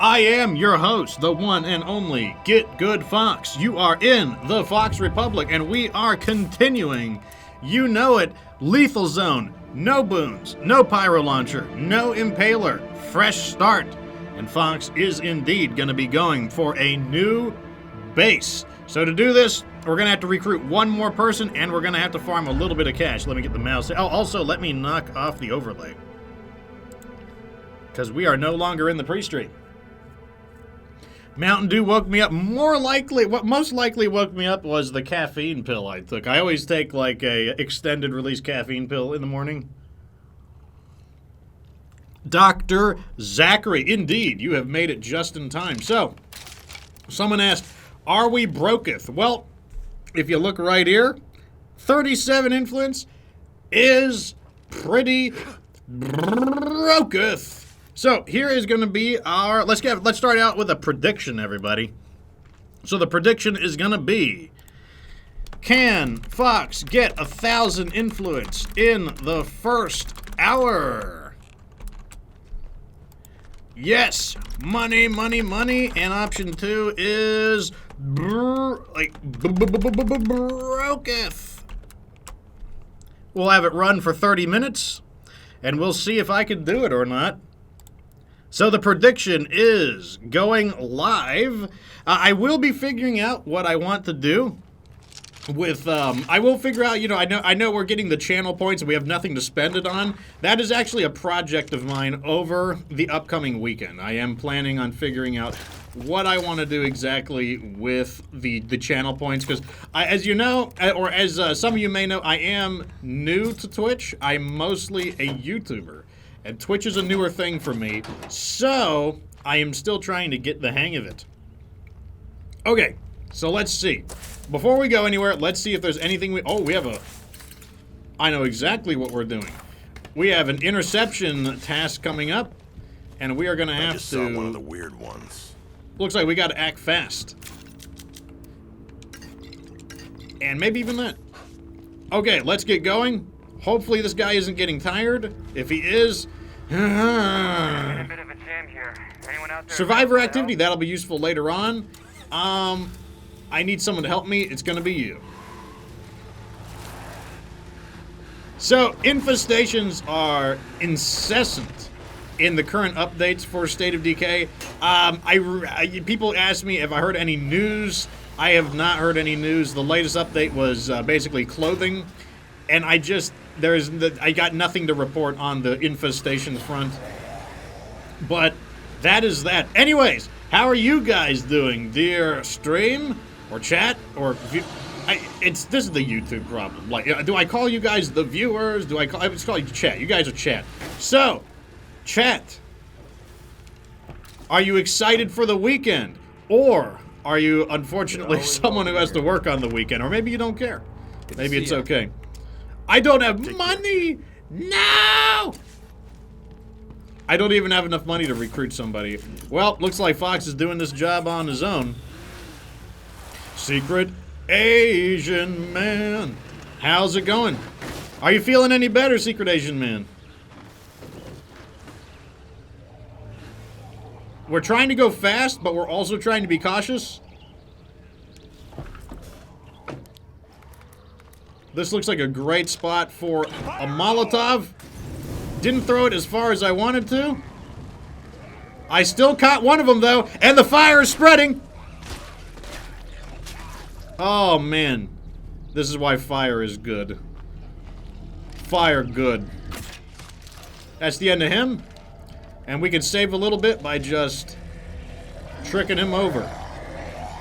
I am your host, the one and only Git Gud Fox. You are in the Fox Republic, and we are continuing. You know it, Lethal Zone, no Boons, no Pyrolauncher, no Impaler, fresh start. And Fox is indeed going to be going for a new base. So to do this, we're going to have to recruit one more person, and we're going to have to farm a little bit of cash. Let me get the mouse. Oh, also, let me knock off the overlay, because we are no longer in the pre-stream. Mountain Dew woke me up. What most likely woke me up was the caffeine pill I took. I always take like a extended release caffeine pill in the morning. Dr. Zachary, indeed, you have made it just in time. So, someone asked, are we broketh? Well, if you look right here, 37 influence is pretty broketh. So here is going to be our, let's start out with a prediction, everybody. So the prediction is going to be, can Fox get 1,000 influence in the first hour? Yes, money, money, money. And option 2 is broketh. We'll have it run for 30 minutes, and we'll see if I can do it or not. So the prediction is going live. I will be figuring out what I want to do with, I will figure out, I know we're getting the channel points and we have nothing to spend it on. That is actually a project of mine over the upcoming weekend. I am planning on figuring out what I want to do exactly with the channel points, because as you know, or as some of you may know, I am new to Twitch. I'm mostly a YouTuber. And Twitch is a newer thing for me, so I am still trying to get the hang of it. Okay, so let's see. Before we go anywhere, let's see if there's anything I know exactly what we're doing. We have an interception task coming up, and we are going to have to... I just saw one of the weird ones. Looks like we got to act fast. And maybe even that. Okay, let's get going. Hopefully this guy isn't getting tired. If he is... Survivor activity, that'll be useful later on. I need someone to help me. It's going to be you. So, infestations are incessant in the current updates for State of Decay. People ask me if I heard any news. I have not heard any news. The latest update was basically clothing. And I got nothing to report on the infestation front. But that is that. Anyways, how are you guys doing, dear stream or chat or this is the YouTube problem. Like, do I call you guys the viewers? I just call you chat. You guys are chat. So, chat. Are you excited for the weekend, or are you unfortunately someone who has to work on the weekend, or maybe you don't care? Maybe it's okay. I don't have money! No! I don't even have enough money to recruit somebody. Well, looks like Fox is doing this job on his own. Secret Asian Man. How's it going? Are you feeling any better, Secret Asian Man? We're trying to go fast, but we're also trying to be cautious. This looks like a great spot for a Molotov. Didn't throw it as far as I wanted to. I still caught one of them, though, and the fire is spreading. Oh, man. This is why fire is good. Fire good. That's the end of him. And we can save a little bit by just tricking him over.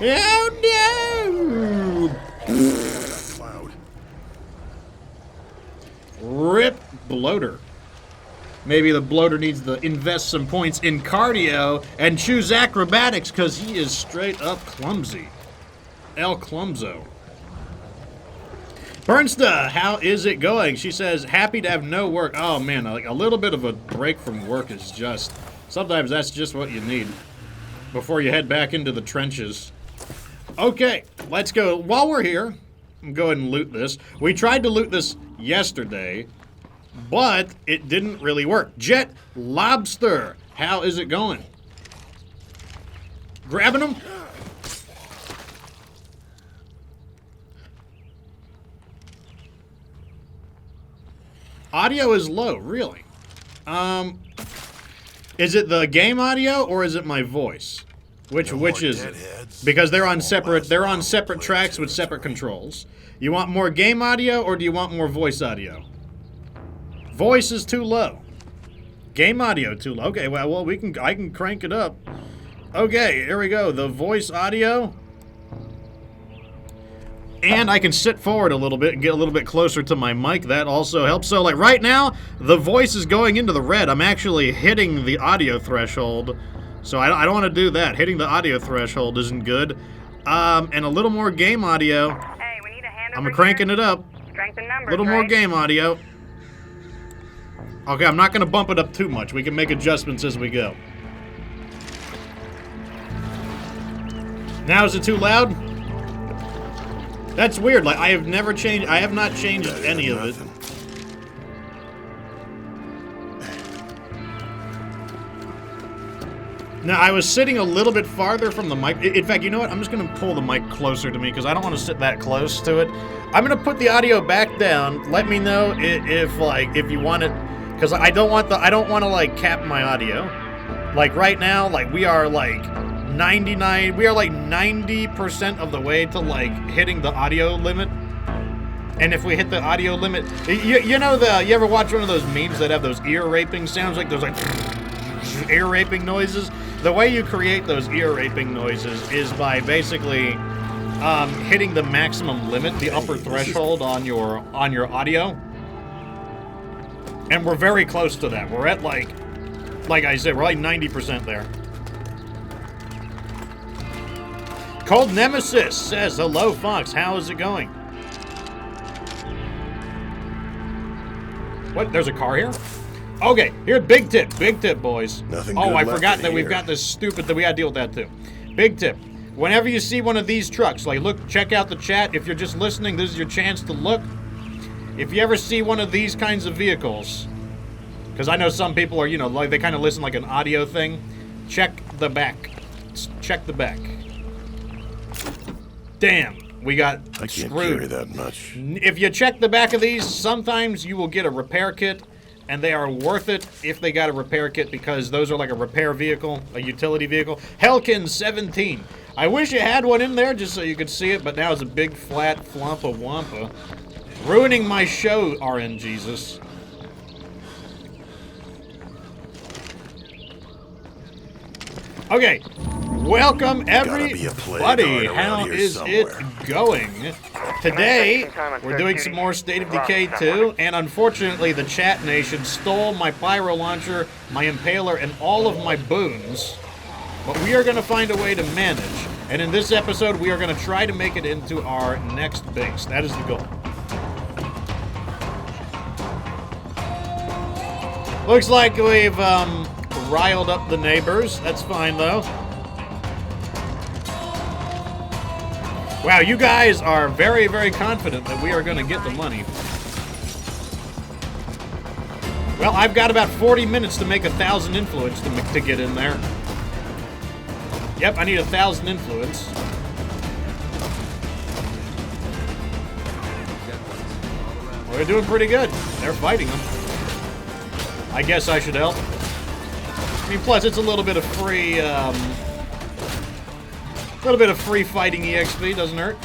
Oh, no! Rip bloater. Maybe the bloater needs to invest some points in cardio and choose acrobatics, because he is straight up clumsy. El Clumzo. Bernsta, how is it going? She says, happy to have no work. Oh man, like a little bit of a break from work is just, sometimes that's just what you need before you head back into the trenches. Okay, let's go. While we're here, go ahead and loot this. We tried to loot this yesterday, but it didn't really work. Jet Lobster, how is it going? Grabbing them. Audio is low, really. Is it the game audio or is it my voice? Which is it? Because they're on separate tracks with separate controls. You want more game audio or do you want more voice audio? Voice is too low. Game audio too low. Okay, well I can crank it up. Okay, here we go. The voice audio. And I can sit forward a little bit and get a little bit closer to my mic. That also helps. So, like, right now, the voice is going into the red. I'm actually hitting the audio threshold. So I don't want to do that. Hitting the audio threshold isn't good. And a little more game audio. Hey, we need a hand I'm cranking it up. Strength in numbers, A little more game audio. Okay, I'm not going to bump it up too much. We can make adjustments as we go. Now, is it too loud? That's weird. Like, I have not changed any of it. Now, I was sitting a little bit farther from the mic. In fact, you know what? I'm just going to pull the mic closer to me because I don't want to sit that close to it. I'm going to put the audio back down. Let me know if you want it, because I don't want to like cap my audio. Like right now, like we are like 90% of the way to like hitting the audio limit. And if we hit the audio limit, you ever watch one of those memes that have those ear raping sounds, like those like ear raping noises? The way you create those ear raping noises is by basically hitting the maximum limit, the upper threshold on your audio. And we're very close to that. We're at like I said, we're like 90% there. Cold Nemesis says, hello, Fox. How is it going? What? There's a car here? Okay, here, big tip, boys. Nothing oh, good I left forgot in that we've here. got this stupid, that we gotta deal with that too. Big tip. Whenever you see one of these trucks, like, look, check out the chat. If you're just listening, this is your chance to look. If you ever see one of these kinds of vehicles, because I know some people are, like they kind of listen like an audio thing, check the back. Check the back. Damn, we got I can't screwed. carry that much. If you check the back of these, sometimes you will get a repair kit, and they are worth it if they got a repair kit, because those are like a repair vehicle, a utility vehicle. Helkin 17. I wish you had one in there just so you could see it, but now it's a big flat flumpa wampa. Ruining my show, RNGesus. Okay, welcome everybody. How is it going? Today, we're doing some more State of Decay 2, and unfortunately, the chat nation stole my Pyrolauncher, my Impaler, and all of my Boons. But we are going to find a way to manage, and in this episode, we are going to try to make it into our next base. That is the goal. Looks like we've, riled up the neighbors. That's fine, though. Wow, you guys are very, very confident that we are going to get the money. Well, I've got about 40 minutes to make 1,000 influence to get in there. Yep, I need 1,000 influence. Well, they're doing pretty good. They're fighting them. I guess I should help. I mean, plus it's a little bit of free, fighting EXP, doesn't hurt.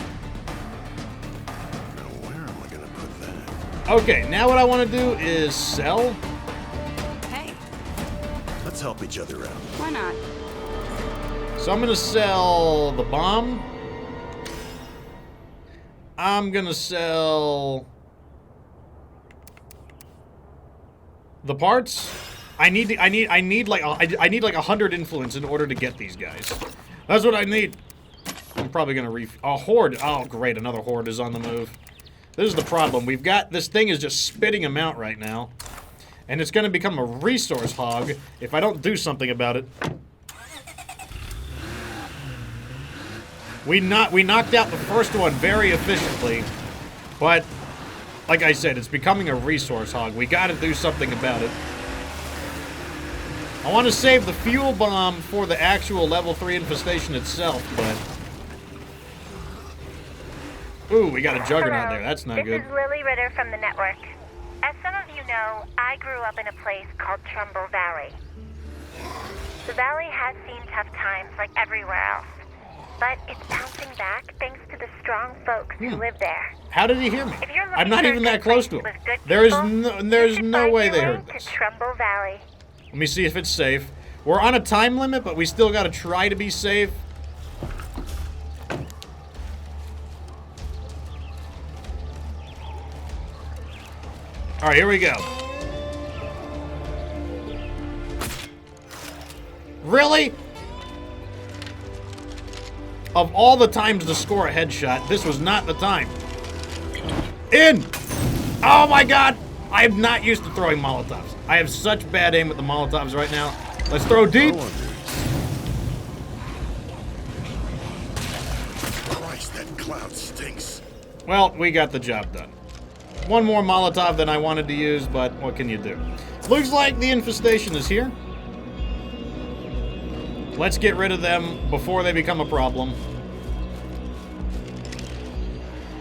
Now, where am I gonna put that? Okay, now what I want to do is sell. Hey, Let's help each other out. why not? So I'm gonna sell the bomb. I'm gonna sell the parts. I need like 100 influence in order to get these guys. That's what I need. I'm probably gonna a horde. Oh great, another horde is on the move. This is the problem. We've got this thing is just spitting them out right now, and it's gonna become a resource hog if I don't do something about it. We knocked out the first one very efficiently, but like I said, it's becoming a resource hog. We got to do something about it. I want to save the fuel bomb for the actual level 3 infestation itself, but... Ooh, we got a juggernaut there. That's not good. This is Lily Ritter from the network. As some of you know, I grew up in a place called Trumbull Valley. The valley has seen tough times like everywhere else, but it's bouncing back thanks to the strong folks who live there. How did he hear me? If you're looking I'm not for a even good that close to place him. with good There's people, there's you should no find way your they heard to this. Trumbull Valley. Let me see if it's safe. We're on a time limit, but we still got to try to be safe. All right, here we go. Really? Of all the times to score a headshot, this was not the time. In! Oh my god! I am not used to throwing Molotovs. I have such bad aim with the Molotovs right now. Let's throw deep. Christ, that cloud stinks. Well, we got the job done. One more Molotov than I wanted to use, but what can you do? Looks like the infestation is here. Let's get rid of them before they become a problem.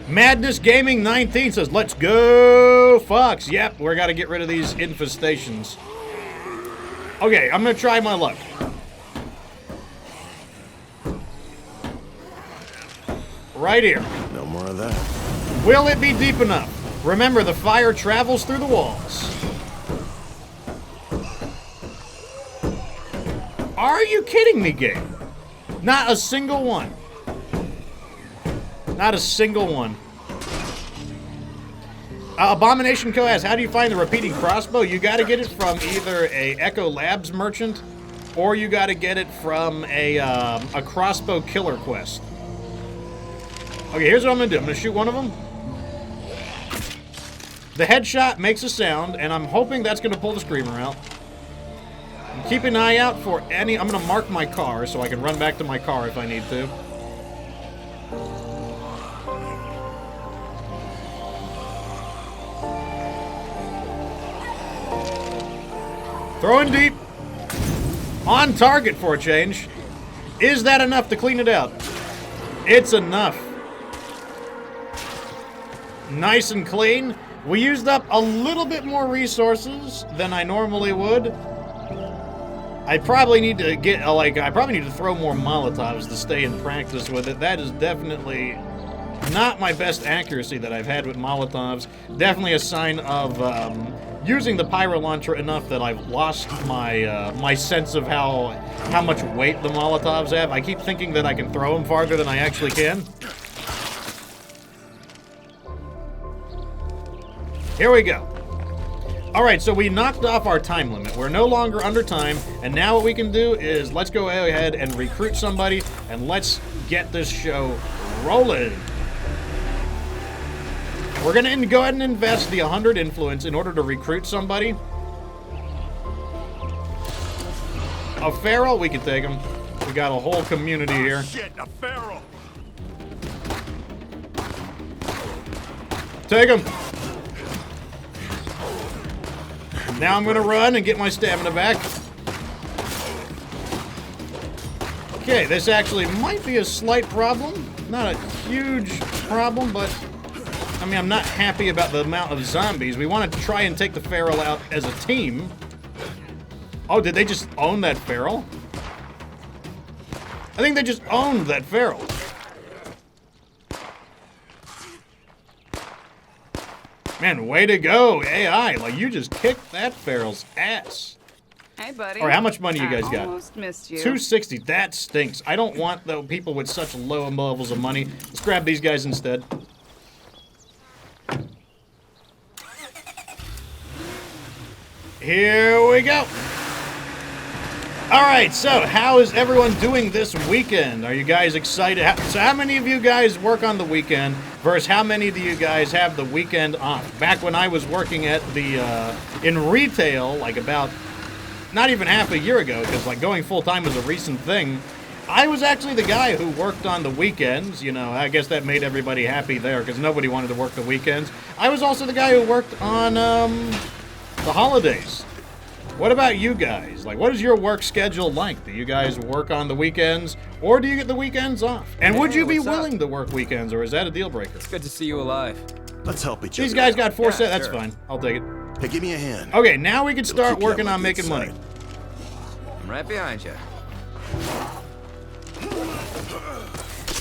Madness Gaming 19 says, let's go, Fox. Yep, we're got to get rid of these infestations. Okay, I'm going to try my luck. Right here. No more of that. Will it be deep enough? Remember, the fire travels through the walls. Are you kidding me, game? Not a single one. Not a single one. Abomination Co. asks, how do you find the repeating crossbow? You got to get it from either a Echo Labs merchant, or you got to get it from a crossbow killer quest. Okay, here's what I'm going to do. I'm going to shoot one of them. The headshot makes a sound, and I'm hoping that's going to pull the screamer out. Keep an eye out for any... I'm going to mark my car so I can run back to my car if I need to. Throwing deep. On target for a change. Is that enough to clean it out? It's enough. Nice and clean. We used up a little bit more resources than I normally would. I probably need to get, I probably need to throw more Molotovs to stay in practice with it. That is definitely not my best accuracy that I've had with Molotovs. Definitely a sign of using the Pyrolauncher enough that I've lost my my sense of how much weight the Molotovs have. I keep thinking that I can throw them farther than I actually can. Here we go. All right, so we knocked off our time limit. We're no longer under time, and now what we can do is let's go ahead and recruit somebody, and let's get this show rolling. We're gonna go ahead and invest the 100 influence in order to recruit somebody. A feral, we can take him. We got a whole community here. Shit, a feral. Take him. Now I'm gonna run and get my stamina back. Okay, this actually might be a slight problem. Not a huge problem, but I mean, I'm not happy about the amount of zombies. We want to try and take the feral out as a team. Oh, did they just own that feral? I think they just owned that feral. Man, way to go, AI. Like, you just kicked that feral's ass. Hey, buddy. All right, how much money you guys got? Almost missed you. 260. That stinks. I don't want the people with such low levels of money. Let's grab these guys instead. Here we go. All right, so how is everyone doing this weekend? Are you guys excited? So how many of you guys work on the weekend versus how many do you guys have the weekend off? Back when I was working at the, in retail, like about, not even half a year ago, because like going full-time was a recent thing, I was actually the guy who worked on the weekends. You know, I guess that made everybody happy there because nobody wanted to work the weekends. I was also the guy who worked on, the holidays. What about you guys? Like, what is your work schedule like? Do you guys work on the weekends, or do you get the weekends off? And would you be willing to work weekends, or is that a deal breaker? It's good to see you alive. Let's help each other. These guys got 4 Yeah, sets. That's sure. fine. I'll take it. Hey, give me a hand. Okay, now we can It'll start keep you working my on good making money. side. I'm right behind you.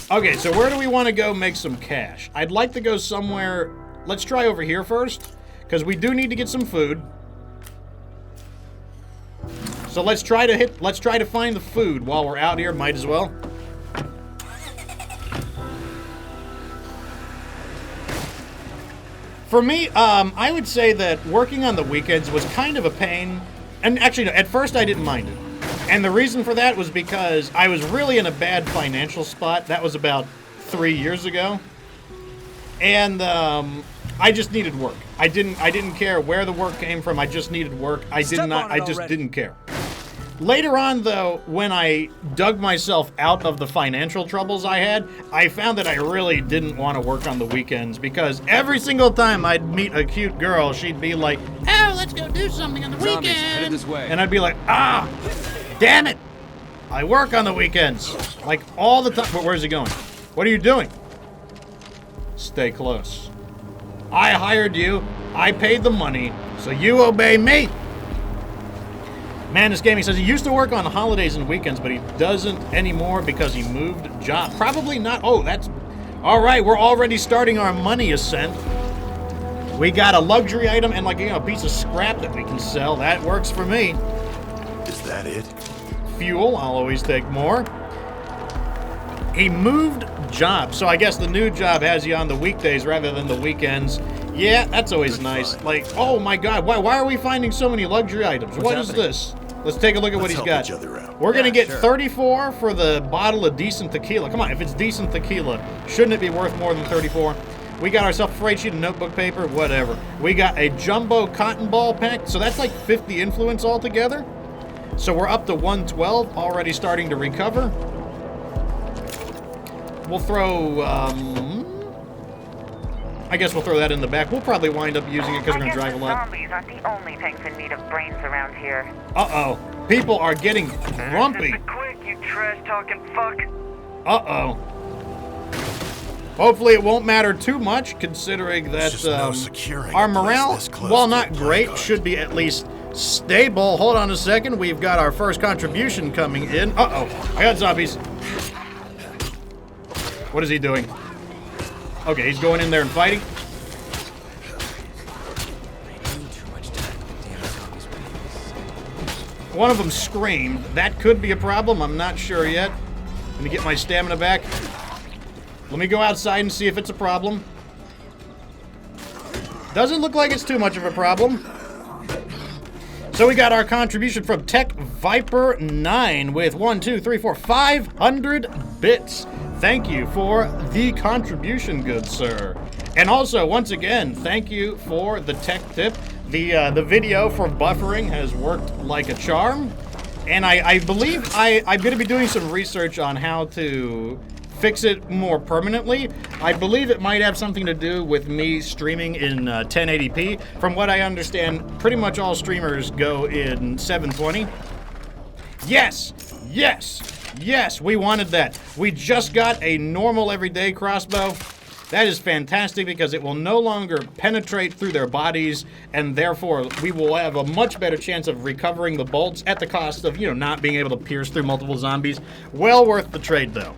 Okay, so where do we want to go make some cash? I'd like to go somewhere. Let's try over here first, because we do need to get some food. So let's try to find the food while we're out here. Might as well. For me, I would say that working on the weekends was kind of a pain. And actually, no, at first I didn't mind it. And the reason for that was because I was really in a bad financial spot. That was about 3 years ago. And I just needed work. I didn't care where the work came from. I just needed work. I just didn't care. Later on, though, when I dug myself out of the financial troubles I had, I found that I really didn't want to work on the weekends because every single time I'd meet a cute girl, she'd be like, "Oh, let's go do something on the Zombies, headed weekend." this way. And I'd be like, "Ah, damn it! I work on the weekends." Like all the time. But where's he going? What are you doing? Stay close. I hired you. I paid the money, so you obey me. Madness Gaming says he used to work on holidays and weekends, but he doesn't anymore because he moved job. Probably not. Oh, that's... All right, we're already starting our money ascent. We got a luxury item and, like, you know, a piece of scrap that we can sell. That works for me. Is that it? Fuel, I'll always take more. He moved job, so I guess the new job has you on the weekdays rather than the weekends. Yeah, that's always nice. Like, oh my God, why are we finding so many luxury items? What is this? Let's take a look at what he's got. Let's help each other out. We're gonna Yeah, get sure. 34 for the bottle of decent tequila. Come on, if it's decent tequila, shouldn't it be worth more than 34? We got ourselves a freight sheet and notebook paper, whatever. We got a jumbo cotton ball pack, so that's like 50 influence altogether. So we're up to 112, already starting to recover. We'll throw, I guess we'll throw that in the back. We'll probably wind up using it because we're going to drive a lot. Zombies aren't the only things in need of brains around here. Uh-oh. People are getting grumpy. Just be quick, you trash-talking fuck. Uh-oh. Hopefully it won't matter too much, considering that just no securing our a place morale, this close while to not a great, blackguard. should be at least stable. Hold on a second. We've got our first contribution coming in. Uh-oh. I got zombies. What is he doing? Okay, he's going in there and fighting. One of them screamed. That could be a problem. I'm not sure yet. Let me get my stamina back. Let me go outside and see if it's a problem. Doesn't look like it's too much of a problem. So we got our contribution from Tech Viper 9 with 500 bits. Thank you for the contribution, good sir. And also, once again, thank you for the tech tip. The video for buffering has worked like a charm. And I believe I'm going to be doing some research on how to fix it more permanently. I believe it might have something to do with me streaming in 1080p. From what I understand, pretty much all streamers go in 720. Yes! Yes! Yes, we wanted that. We just got a normal everyday crossbow. That is fantastic because it will no longer penetrate through their bodies, and therefore we will have a much better chance of recovering the bolts at the cost of, you know, not being able to pierce through multiple zombies. Well worth the trade, though.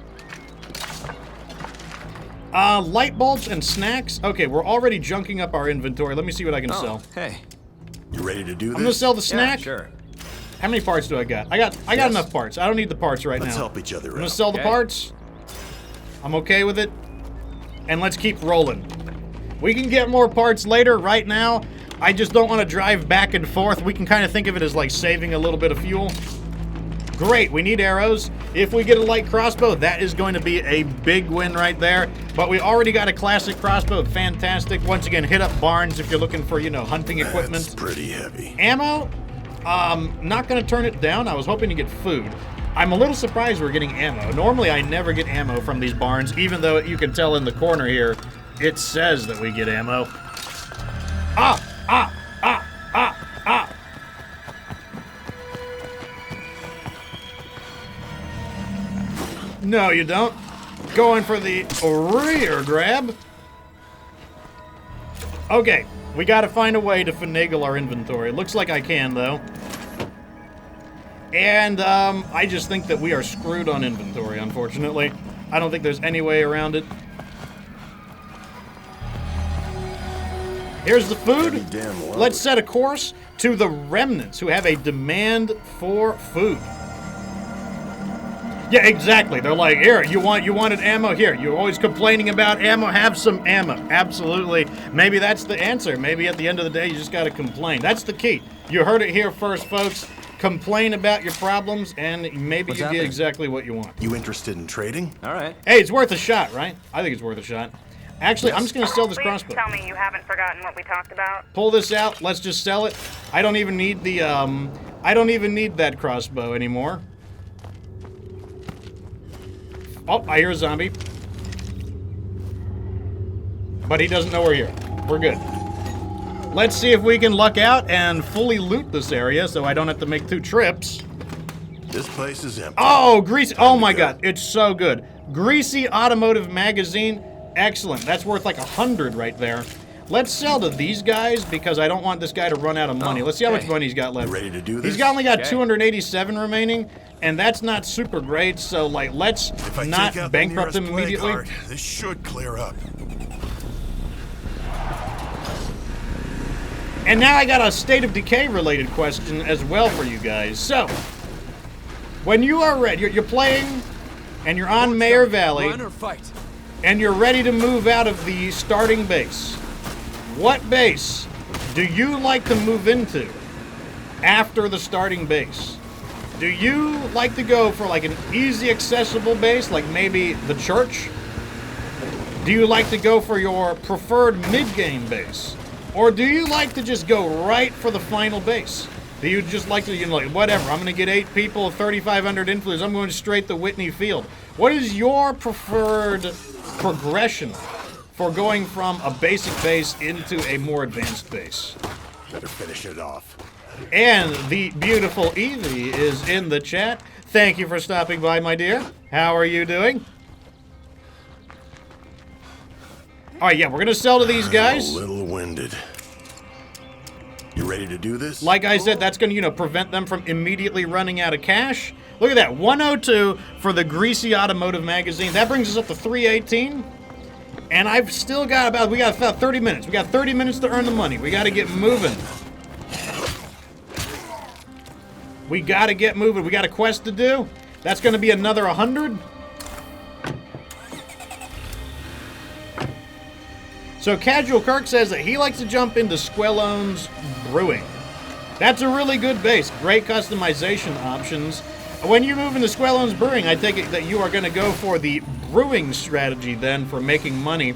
Light bulbs and snacks. Okay, we're already junking up our inventory. Let me see what I can sell. Hey. You ready to do this? I'm gonna sell the Yeah, snack. sure. How many parts do I got? I got Yes. enough parts. I don't need the parts right Let's now. help each other I'm gonna out. sell the Okay. parts. I'm okay with it. And let's keep rolling. We can get more parts later. Right now, I just don't want to drive back and forth. We can kind of think of it as like saving a little bit of fuel. Great, we need arrows. If we get a light crossbow, that is going to be a big win right there. But we already got a classic crossbow. Fantastic. Once again, hit up Barnes if you're looking for, you know, hunting equipment. That's pretty heavy. Ammo, not gonna turn it down. I was hoping to get food. I'm a little surprised we're getting ammo. Normally I never get ammo from these barns, even though you can tell in the corner here, it says that we get ammo. No, you don't. Going for the rear grab. Okay, we gotta find a way to finagle our inventory. Looks like I can, though. And, I just think that we are screwed on inventory, unfortunately. I don't think there's any way around it. Here's the food. Let's set a course to the remnants who have a demand for food. Yeah, exactly. They're like, here, you wanted ammo? Here, you're always complaining about ammo. Have some ammo. Absolutely. Maybe that's the answer. Maybe at the end of the day, you just got to complain. That's the key. You heard it here first, folks. Complain about your problems, and maybe you get exactly what you want. You interested in trading? All right. Hey, it's worth a shot, right? I think it's worth a shot. Actually, I'm just going to sell this Please crossbow. tell me you haven't forgotten what we talked about. Pull this out. Let's just sell it. I don't even need the, I don't even need that crossbow anymore. Oh, I hear a zombie. But he doesn't know we're here. We're good. Let's see if we can luck out and fully loot this area so I don't have to make 2 trips. This place is empty. Oh, greasy. Oh my god, it's so good. Greasy automotive magazine. Excellent. That's worth like 100 right there. Let's sell to these guys because I don't want this guy to run out of money. Let's see how much money he's got left. You ready to do this? He's only got 287 remaining, and that's not super great, so like let's If I not take out bankrupt the him nearest plague immediately. heart, this should clear up. And now I got a State of Decay related question as well for you guys. So, when you are ready, you're playing, and you're on Mayor Valley, Run or fight? and you're ready to move out of the starting base. What base do you like to move into after the starting base? Do you like to go for like an easy accessible base, like maybe the church? Do you like to go for your preferred mid-game base? Or do you like to just go right for the final base? Do you just like to, like, whatever, I'm going to get 8 people, 3,500 influence, I'm going straight to Whitney Field. What is your preferred progression for going from a basic base into a more advanced base? Better finish it off. And the beautiful Evie is in the chat. Thank you for stopping by, my dear. How are you doing? All right, yeah, we're going to sell to these guys. A little winded. You ready to do this? Like I said, that's going to, prevent them from immediately running out of cash. Look at that, 102 for the Greasy Automotive Magazine. That brings us up to 318. And I've still got we got about 30 minutes. We got 30 minutes to earn the money. We got to get moving. We got to get moving. We got a quest to do. That's going to be another 100. So Casual Kirk says that he likes to jump into Squellone's Brewing. That's a really good base. Great customization options. When you move into Squellone's Brewing, I take it that you are going to go for the brewing strategy then for making money.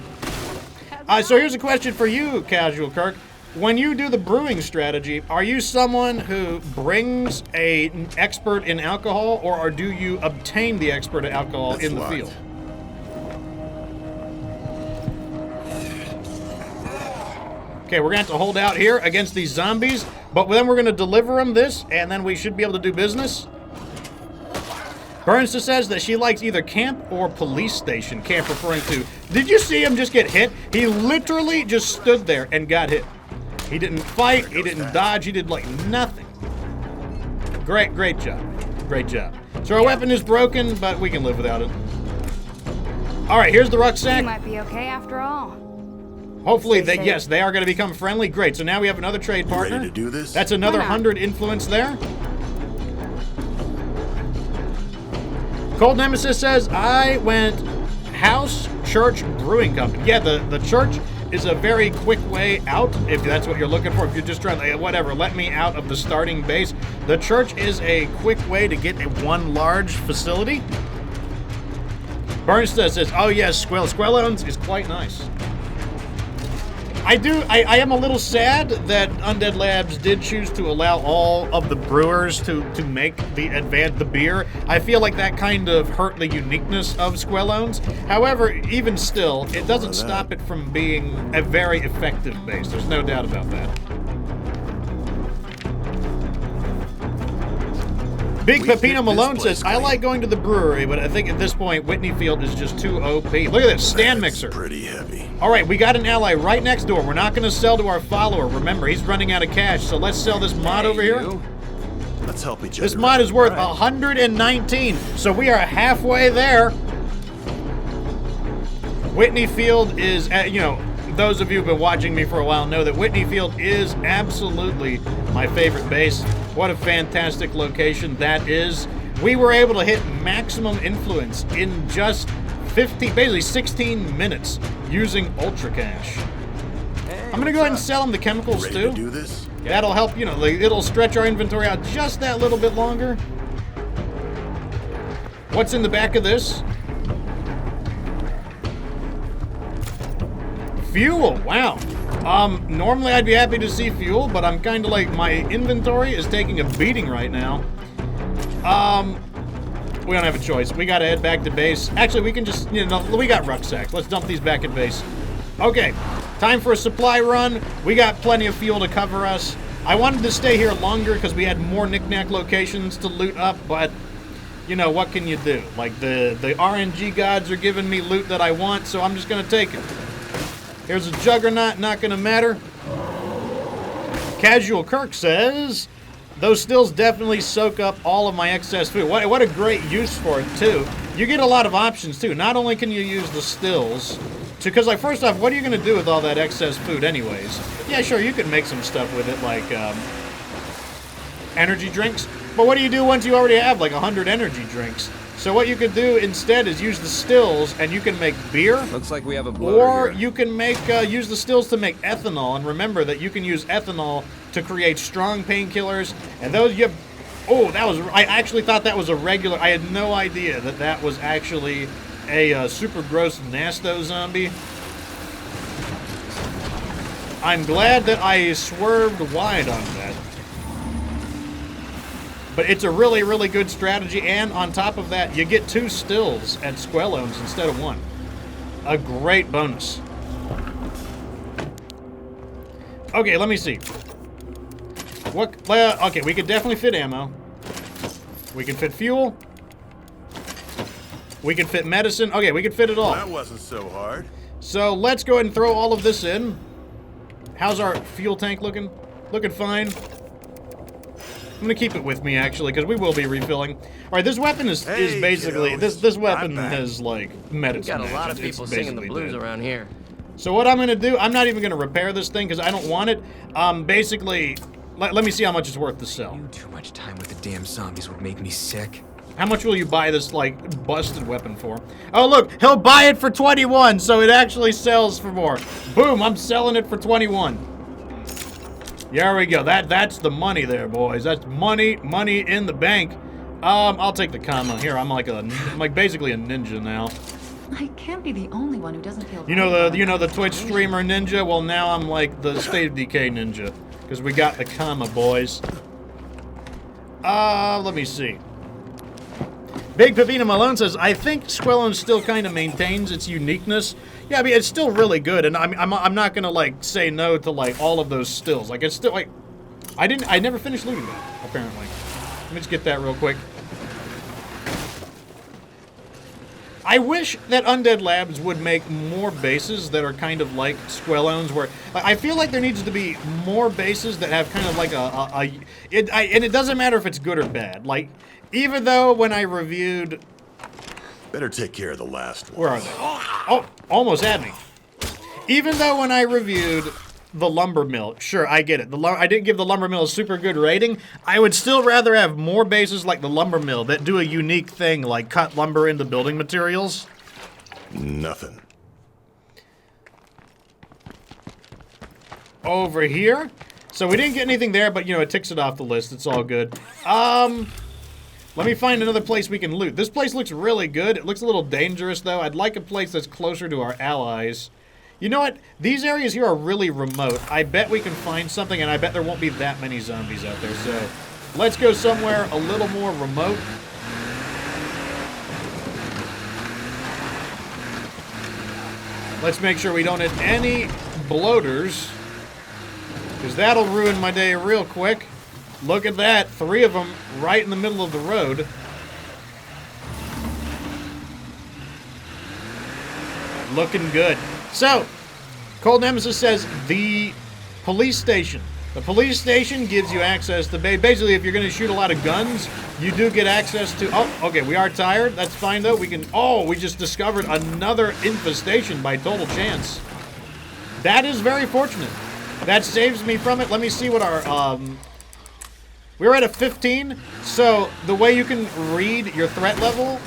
So here's a question for you, Casual Kirk. When you do the brewing strategy, are you someone who brings an expert in alcohol, or do you obtain the expert in alcohol That's in the locked. field? Okay, we're going to have to hold out here against these zombies, but then we're going to deliver them this, and then we should be able to do business. Burns just says that she likes either camp or police station. Camp referring to, did you see him just get hit? He literally just stood there and got hit. He didn't fight, he didn't dodge, he did like nothing. Great job. Great job. So our weapon is broken, but we can live without it. All right, here's the rucksack. You might be okay after all. Hopefully, Stay safe. yes, they are going to become friendly. Great. So now we have another trade You partner. ready to do this? That's another Why not? 100 influence there. Cold Nemesis says, I went house, church, brewing company. Yeah, the church is a very quick way out, if that's what you're looking for. If you're just trying to, whatever, let me out of the starting base. The church is a quick way to get one large facility. Bernstein says, oh yes, Squellones is quite nice. I am a little sad that Undead Labs did choose to allow all of the brewers to make the beer. I feel like that kind of hurt the uniqueness of Squellones. However, even still, it doesn't stop it from being a very effective base. There's no doubt about that. Big We Pepino fit Malone this says, place I clean. like going to the brewery, but I think at this point, Whitney Field is just too OP. Look at this, stand That's mixer. pretty heavy. All right, we got an ally right next door. We're not going to sell to our follower. Remember, he's running out of cash, so let's sell this mod over here. You. Let's help each other. This mod is worth Right. 119, so we are halfway there. Whitney Field is, you know, those of you who've been watching me for a while know that Whitney Field is absolutely my favorite base. What a fantastic location that is. We were able to hit maximum influence in just basically 16 minutes using Ultra Cash. I'm gonna go ahead and sell them the chemicals Ready too. to do this? That'll help, you know, like, it'll stretch our inventory out just that little bit longer. What's in the back of this? Fuel, wow. Normally I'd be happy to see fuel, but I'm kind of like, my inventory is taking a beating right now. We don't have a choice. We gotta head back to base. Actually, we can just, you know, we got rucksacks. Let's dump these back at base. Okay, time for a supply run. We got plenty of fuel to cover us. I wanted to stay here longer because we had more knick-knack locations to loot up, but you know, what can you do? Like, the RNG gods are giving me loot that I want, so I'm just gonna take it. Here's a juggernaut, not gonna matter. Casual Kirk says, those stills definitely soak up all of my excess food. What a great use for it, too. You get a lot of options, too. Not only can you use the stills, because, like, first off, what are you going to do with all that excess food anyways? Yeah, sure, you can make some stuff with it, like energy drinks. But what do you do once you already have, like, 100 energy drinks? So what you could do instead is use the stills, and you can make beer. Looks like we have a bloater Or here. you can make use the stills to make ethanol, and remember that you can use ethanol to create strong painkillers. And those you have. Oh, that was. I actually thought that was a regular. I had no idea that that was actually a super gross Nasto zombie. I'm glad that I swerved wide on that. But it's a really, really good strategy, and on top of that, you get 2 stills at Squellones instead of 1. A great bonus. Okay, let me see. Okay, we could definitely fit ammo. We can fit fuel. We can fit medicine. Okay, we can fit it all. That wasn't so hard. So let's go ahead and throw all of this in. How's our fuel tank looking? Looking fine. I'm gonna keep it with me actually, because we will be refilling. All right, this weapon is Hey, basically kiddos. this weapon I'm back. has like We medicine. got a lot damage. of people It's singing the basically blues dead. around here. So what I'm gonna do, I'm not even gonna repair this thing because I don't want it. Basically, let me see how much it's worth to sell. Too much time with the damn zombies would make me sick. How much will you buy this like busted weapon for? Oh look, he'll buy it for 21, so it actually sells for more. Boom, I'm selling it for 21. There we go. That's the money there, boys. That's money in the bank. I'll take the comma. Here, I'm like basically a ninja now. I can't be the only one who doesn't feel. You know the Twitch streamer ninja? Well, now I'm like the State of Decay ninja because we got the comma, boys. Let me see. Big Pepino Malone says, I think Squellone still kind of maintains its uniqueness. Yeah, I mean, it's still really good, and I'm not gonna like say no to like all of those stills. Like it's still like, I never finished looting that apparently. Let me just get that real quick. I wish that Undead Labs would make more bases that are kind of like Squellones, where I feel like there needs to be more bases that have kind of like and it doesn't matter if it's good or bad. Like, even though when I reviewed, Better take care of the last one. where are they? Oh, almost had me. Even though when I reviewed the lumber mill, sure, I get it. I didn't give the lumber mill a super good rating. I would still rather have more bases like the lumber mill that do a unique thing, like cut lumber into building materials. Nothing. Over here. So we didn't get anything there, but you know, it ticks it off the list. It's all good. Let me find another place we can loot. This place looks really good. It looks a little dangerous, though. I'd like a place that's closer to our allies. You know what? These areas here are really remote. I bet we can find something, and I bet there won't be that many zombies out there. So let's go somewhere a little more remote. Let's make sure we don't hit any bloaters, because that'll ruin my day real quick. Look at that. 3 of them right in the middle of the road. Looking good. So, Cold Nemesis says the police station. The police station gives you access to... Basically, if you're going to shoot a lot of guns, you do get access to... Oh, okay, we are tired. That's fine, though. We can... Oh, we just discovered another infestation by total chance. That is very fortunate. That saves me from it. Let me see what our... We're at a 15. So, the way you can read your threat level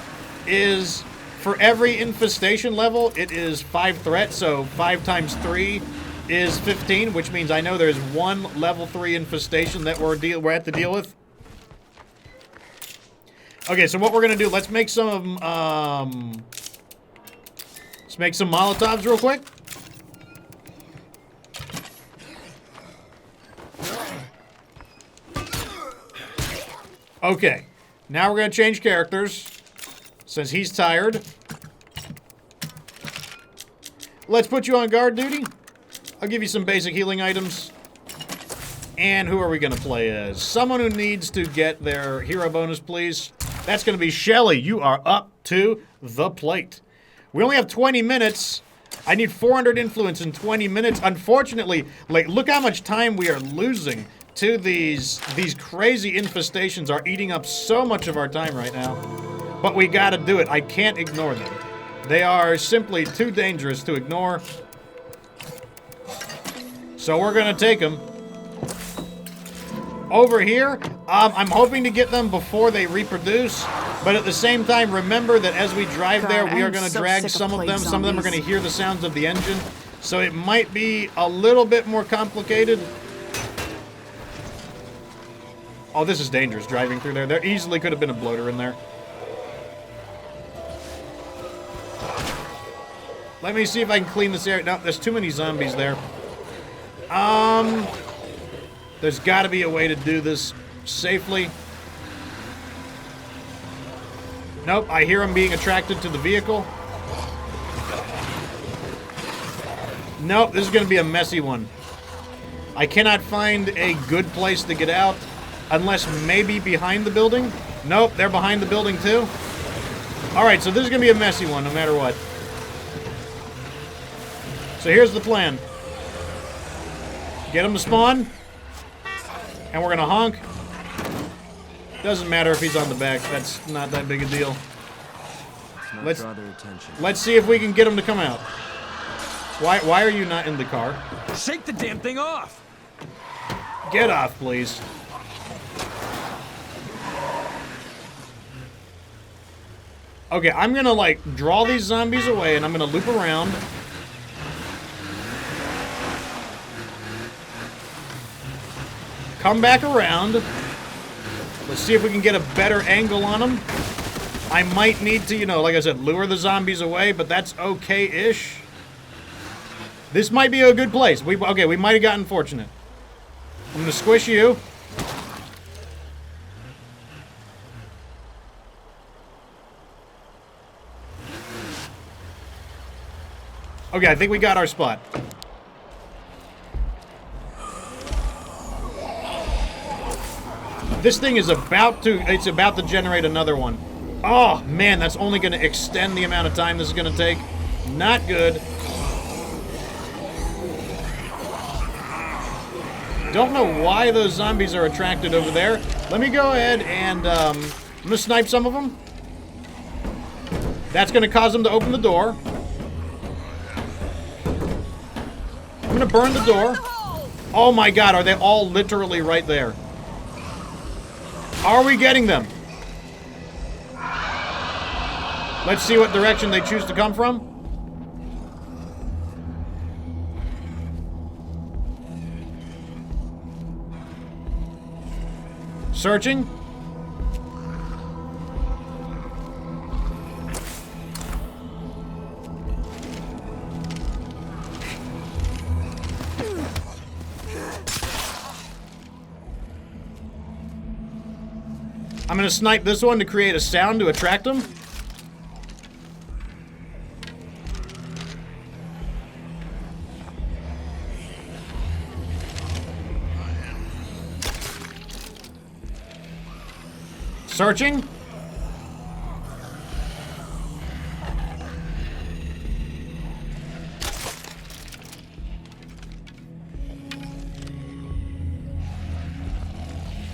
is... For every infestation level, it is 5 threats. So, 5 times 3... is 15, which means I know there's 1 level 3 infestation that we're at to deal with. Okay, so what we're gonna do? Let's make some let's make some Molotovs real quick. Okay, now we're gonna change characters since he's tired. Let's put you on guard duty. I'll give you some basic healing items. And who are we going to play as? Someone who needs to get their hero bonus, please. That's going to be Shelly. You are up to the plate. We only have 20 minutes. I need 400 influence in 20 minutes. Unfortunately, like, look how much time we are losing to these crazy infestations are eating up so much of our time right now. But we got to do it. I can't ignore them. They are simply too dangerous to ignore. So we're gonna take them. Over here, I'm hoping to get them before they reproduce, but at the same time, remember that as we drive there, we are gonna drag some of them. Some of them are gonna hear the sounds of the engine, so it might be a little bit more complicated. Oh, this is dangerous driving through there. There easily could have been a bloater in there. Let me see if I can clean this area. No, there's too many zombies there. There's got to be a way to do this safely. Nope, I hear him being attracted to the vehicle. Nope, this is going to be a messy one. I cannot find a good place to get out, unless maybe behind the building. Nope, they're behind the building too. Alright, so this is going to be a messy one, no matter what. So here's the plan. Get him to spawn. And we're gonna honk. Doesn't matter if he's on the back. That's not that big a deal. Let's see if we can get him to come out. Why are you not in the car? Shake the damn thing off! Get off, please. Okay, I'm gonna, like, draw these zombies away, and I'm gonna loop around. Come back around. Let's see if we can get a better angle on them. I might need to, you know, like I said, lure the zombies away, but that's okay-ish. This might be a good place. Okay, we might have gotten fortunate. I'm gonna squish you. Okay, I think we got our spot. This thing is about to generate another one. Oh, man, that's only going to extend the amount of time this is going to take. Not good. Don't know why those zombies are attracted over there. Let me go ahead and, I'm going to snipe some of them. That's going to cause them to open the door. I'm going to burn the door. Oh my god, are they all literally right there? Are we getting them? Let's see what direction they choose to come from. Searching. I'm gonna snipe this one to create a sound to attract them. Searching.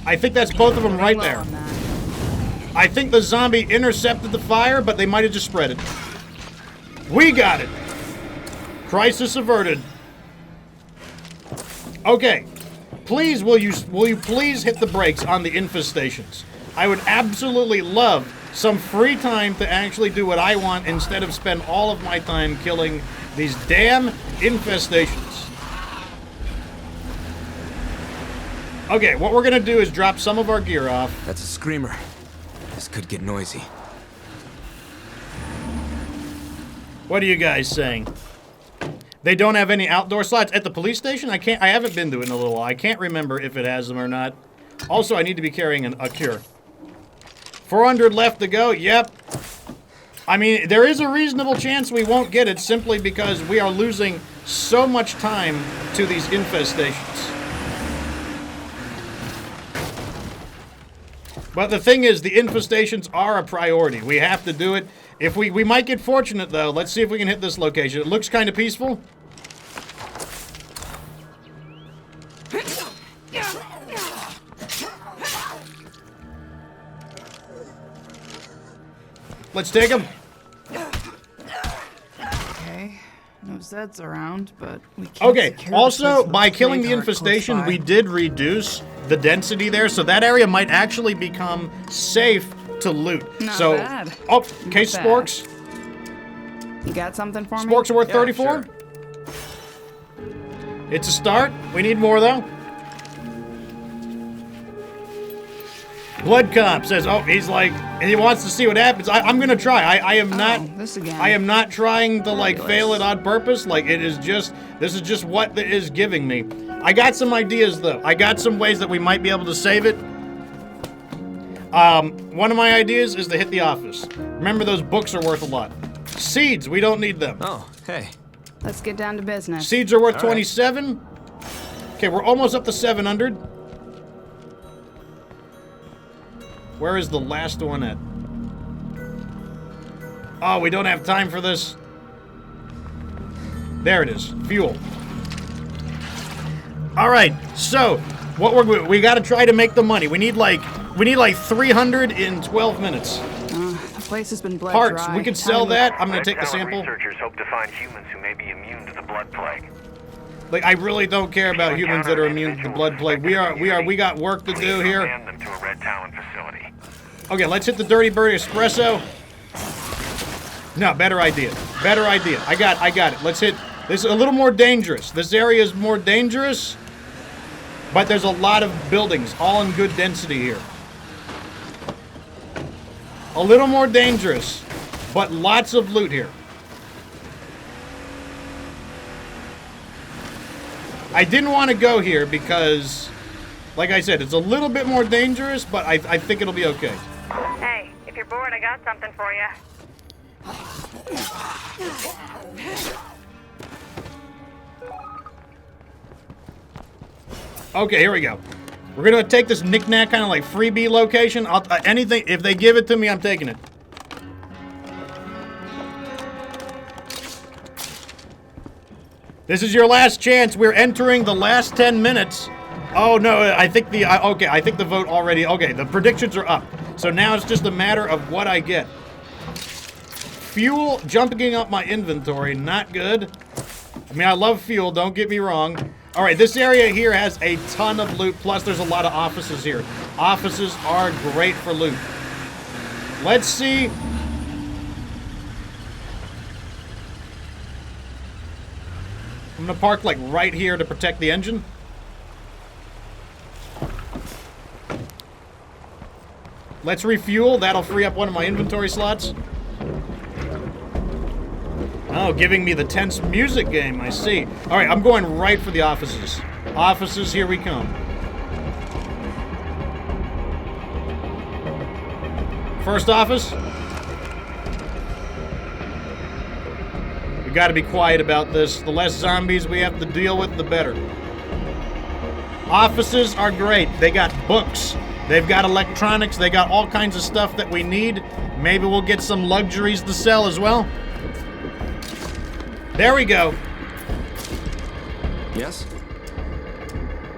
I think that's both of them right there. I think the zombie intercepted the fire, but they might have just spread it. We got it. Crisis averted. Okay. Please, will you please hit the brakes on the infestations? I would absolutely love some free time to actually do what I want instead of spend all of my time killing these damn infestations. Okay, what we're gonna do is drop some of our gear off. That's a screamer. This could get noisy. What are you guys saying? They don't have any outdoor slots at the police station? I haven't been to it in a little while. I can't remember if it has them or not. Also, I need to be carrying a cure. 400 left to go. Yep. I mean, there is a reasonable chance we won't get it simply because we are losing so much time to these infestations. But the thing is, the infestations are a priority. We have to do it. If we might get fortunate, though. Let's see if we can hit this location. It looks kind of peaceful. Let's take him. Okay. No Zeds around, but we can't. Okay, also, by killing the infestation, we did reduce the density there, so that area might actually become safe to loot. Not so, bad. Oh, case sporks. You got something for me? Sporks are worth 34. Sure. It's a start. We need more, though. Blood Cop says, oh, he's like, and he wants to see what happens. I'm gonna try. I am not. This again. I am not trying to like Fabulous. fail it on purpose. Like it is just. This is just what it is giving me. I got some ideas though. I got some ways that we might be able to save it. One of my ideas is to hit the office. Remember, those books are worth a lot. Seeds, we don't need them. Oh, hey. Let's get down to business. Seeds are worth All right. 27. Okay, we're almost up to 700. Where is the last one at? Oh, we don't have time for this. There it is. Fuel. All right. So, what we got to try to make the money. We need like 300 in 12 minutes. The place has been bled Parts. dry. We could sell that. I'm gonna Red take the Tower sample. Researchers hope to find humans who may be immune to the blood plague. Like, I really don't care about humans that are immune to the blood plague. We got work to do here. Hand them to a Red Town facility. Okay, let's hit the Dirty Bird Espresso. No, better idea. Better idea. I got it. Let's hit. This is a little more dangerous. This area is more dangerous, but there's a lot of buildings, all in good density here. A little more dangerous, but lots of loot here. I didn't want to go here because, like I said, it's a little bit more dangerous, but I think it'll be okay. Hey, if you're bored, I got something for you. Okay, here we go. We're gonna take this knick-knack kind of like freebie location. Anything, if they give it to me, I'm taking it. This is your last chance. We're entering the last 10 minutes. Oh no, I think the okay. I think the vote already. Okay, the predictions are up. So now it's just a matter of what I get. Fuel jumping up my inventory, not good. I mean, I love fuel. Don't get me wrong. All right, this area here has a ton of loot. Plus, there's a lot of offices here. Offices are great for loot. Let's see. I'm gonna park like right here to protect the engine. Let's refuel. That'll free up one of my inventory slots. Oh, giving me the tense music game, I see. All right, I'm going right for the offices. Offices, here we come. First office. We gotta be quiet about this. The less zombies we have to deal with, the better. Offices are great. They got books. They've got electronics. They got all kinds of stuff that we need. Maybe we'll get some luxuries to sell as well. There we go. Yes?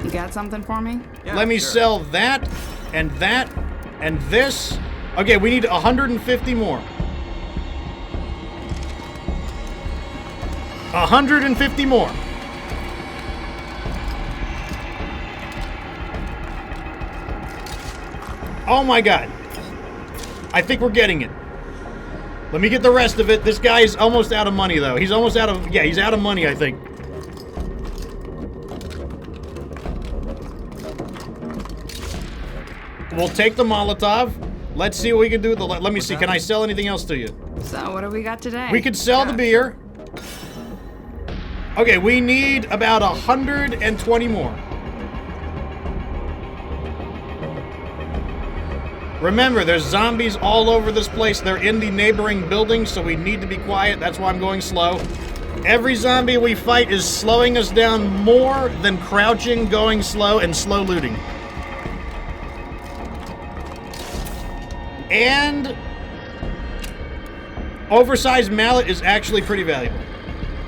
You got something for me? Yeah, Let me sure. sell that and this. Okay, we need 150 more. 150 more. Oh my god. I think we're getting it. Let me get the rest of it. This guy is almost out of money, though. He's almost out of... Yeah, he's out of money, I think. We'll take the Molotov. Let's see what we can do with the... Let me see. Can I sell anything else to you? So what do we got today? We could sell the beer. Okay, we need about 120 more. Remember, there's zombies all over this place. They're in the neighboring buildings, so we need to be quiet. That's why I'm going slow. Every zombie we fight is slowing us down more than crouching, going slow, and slow looting. And oversized mallet is actually pretty valuable.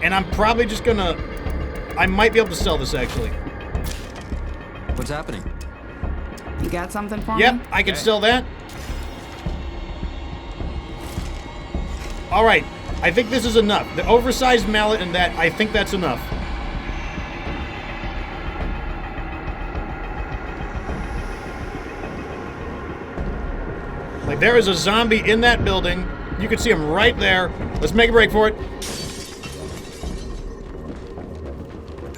And I'm probably just gonna... I might be able to sell this, actually. What's happening? You got something for me? Yep, I can sell that. Alright, I think this is enough. The oversized mallet and that, I think that's enough. Like, there is a zombie in that building. You can see him right there. Let's make a break for it.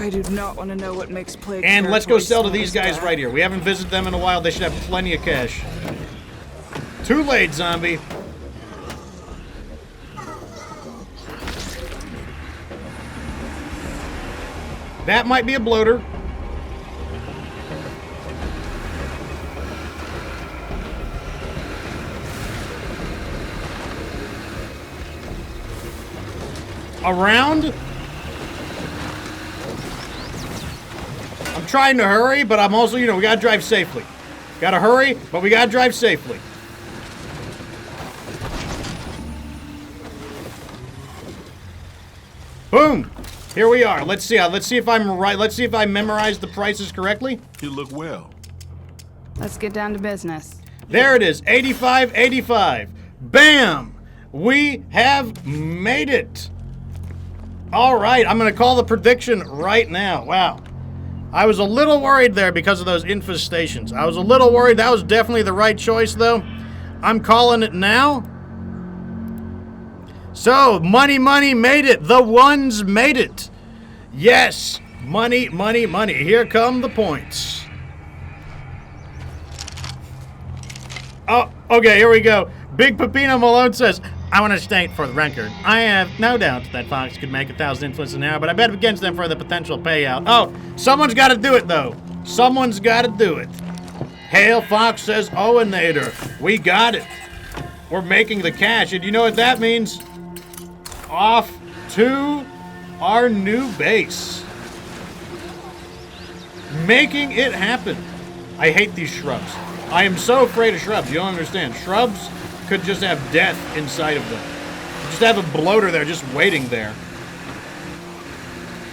I do not want to know what makes plague. And let's go territory sell to smell these as guys bad. right here. We haven't visited them in a while. They should have plenty of cash. Too late, zombie. That might be a bloater. Around? I'm trying to hurry, but I'm also, we gotta drive safely. Gotta hurry, but we gotta drive safely. Boom! Here we are. Let's see if I'm right. Let's see if I memorized the prices correctly. You look well. Let's get down to business. There it is. 85.85. Bam! We have made it. All right, I'm gonna call the prediction right now. Wow. I was a little worried there because of those infestations. I was a little worried. That was definitely the right choice, though. I'm calling it now. So, money made it. The ones made it. Yes, money. Here come the points. Oh, okay, here we go. Big Pepino Malone says, I want to state for the record, I have no doubt that Fox could make 1,000 influence an hour, but I bet against them for the potential payout. Oh, someone's got to do it, though. Someone's got to do it. Hail Fox says, Owenator. We got it. We're making the cash, and you know what that means? Off to our new base. Making it happen. I hate these shrubs. I am so afraid of shrubs. You don't understand. Shrubs could just have death inside of them. Just have a bloater there just waiting there.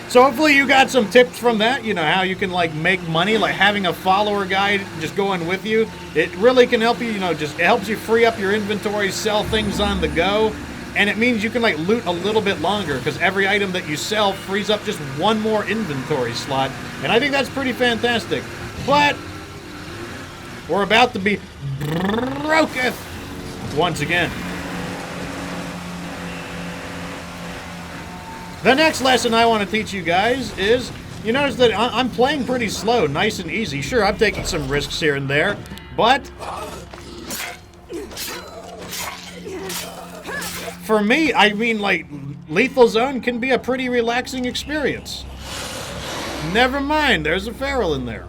So hopefully you got some tips from that. You know, how you can, like, make money. Like, having a follower guide just going with you. It really can help you, it helps you free up your inventory, sell things on the go. And it means you can, like, loot a little bit longer, because every item that you sell frees up just one more inventory slot. And I think that's pretty fantastic. But we're about to be broketh once again. The next lesson I want to teach you guys is, you notice that I'm playing pretty slow, nice and easy. Sure, I'm taking some risks here and there, but for me, I mean, like, Lethal Zone can be a pretty relaxing experience. Never mind, there's a feral in there.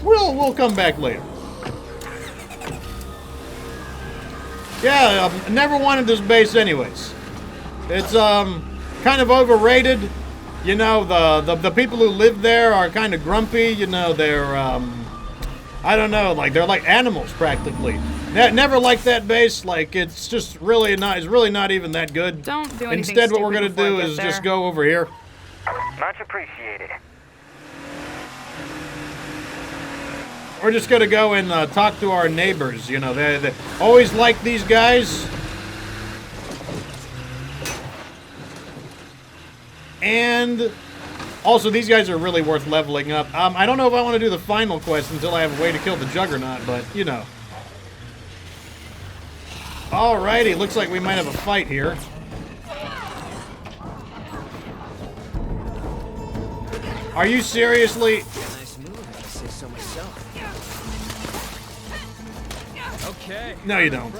We'll come back later. Yeah, never wanted this base anyways. It's kind of overrated. You know, the people who live there are kind of grumpy. You know, they're I don't know, like they're like animals practically. Never liked that base. Like it's just really not. It's really not even that good. Don't do anything Instead, what we're gonna stupid before do I get is there. just go over here. Much appreciated. We're just gonna go and talk to our neighbors. You know, they always like these guys. And also, these guys are really worth leveling up. I don't know if I want to do the final quest until I have a way to kill the Juggernaut, but, you know. Alrighty, looks like we might have a fight here. Are you seriously... Nice move, if I say so myself. Okay. No, you don't.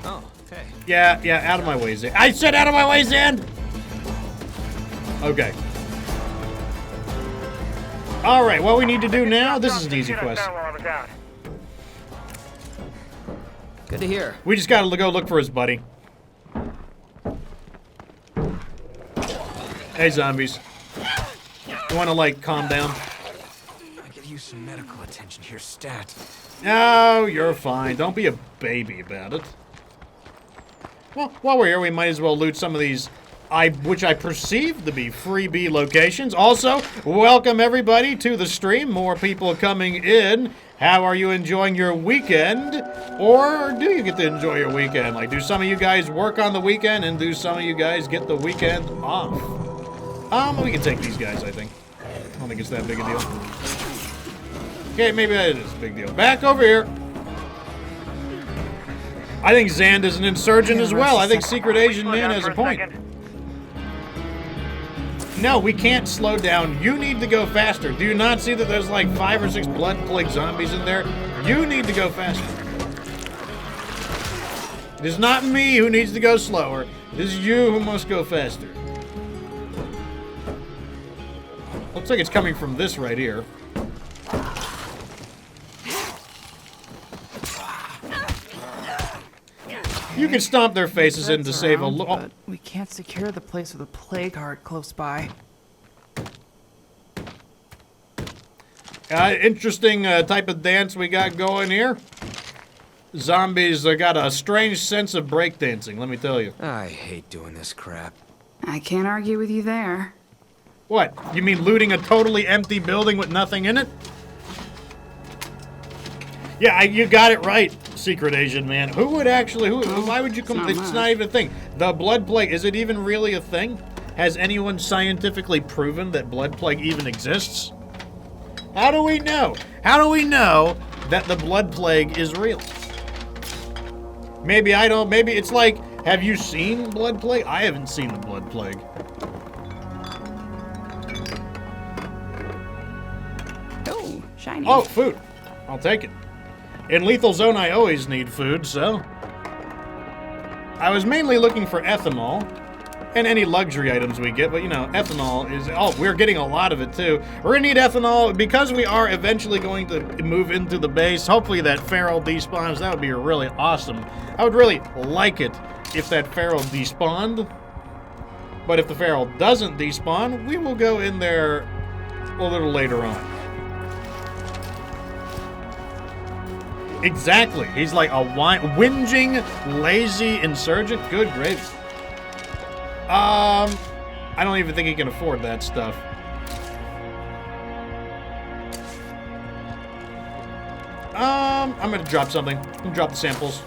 Oh, hey. Yeah, out of my way, Zan. I said out of my way, Zan! Okay. Alright, what we need to do now, this is an easy quest. While I was out. Good to hear. We just gotta go look for his buddy. Hey, zombies. You wanna, like, calm down? I could use some medical attention here, stat. No, you're fine. Don't be a baby about it. Well, while we're here, we might as well loot some of these, which I perceive to be freebie locations. Also, welcome everybody to the stream. More people coming in. How are you enjoying your weekend? Or do you get to enjoy your weekend? Like, do some of you guys work on the weekend, and do some of you guys get the weekend off? We can take these guys, I think. I don't think it's that big a deal. Okay, maybe that is a big deal. Back over here. I think Zand is an insurgent as well. I think Secret Asian Slow Man down has for a point. second. No, we can't slow down. You need to go faster. Do you not see that there's like 5 or 6 blood plague zombies in there? You need to go faster. It is not me who needs to go slower. It is you who must go faster. Looks like it's coming from this right here. You can stomp their faces in to save a Around, little. but we can't secure the place with a plague heart close by. Interesting type of dance we got going here. Zombies got a strange sense of breakdancing, let me tell you. I hate doing this crap. I can't argue with you there. What? You mean looting a totally empty building with nothing in it? Yeah, you got it right, Secret Asian Man. Who would actually, why would you come, it's not even a thing. The blood plague, is it even really a thing? Has anyone scientifically proven that blood plague even exists? How do we know? How do we know that the blood plague is real? Maybe I don't, maybe it's like, have you seen blood plague? I haven't seen the blood plague. Oh, shiny. Oh, food. I'll take it. In Lethal Zone, I always need food, so... I was mainly looking for ethanol, and any luxury items we get, but, you know, ethanol is... Oh, we're getting a lot of it, too. We're gonna need ethanol, because we are eventually going to move into the base. Hopefully that feral despawns. That would be really awesome. I would really like it if that feral despawned. But if the feral doesn't despawn, we will go in there a little later on. Exactly. He's like a whinging, lazy insurgent. Good gravy. I don't even think he can afford that stuff. I'm gonna drop something. I'm gonna drop the samples.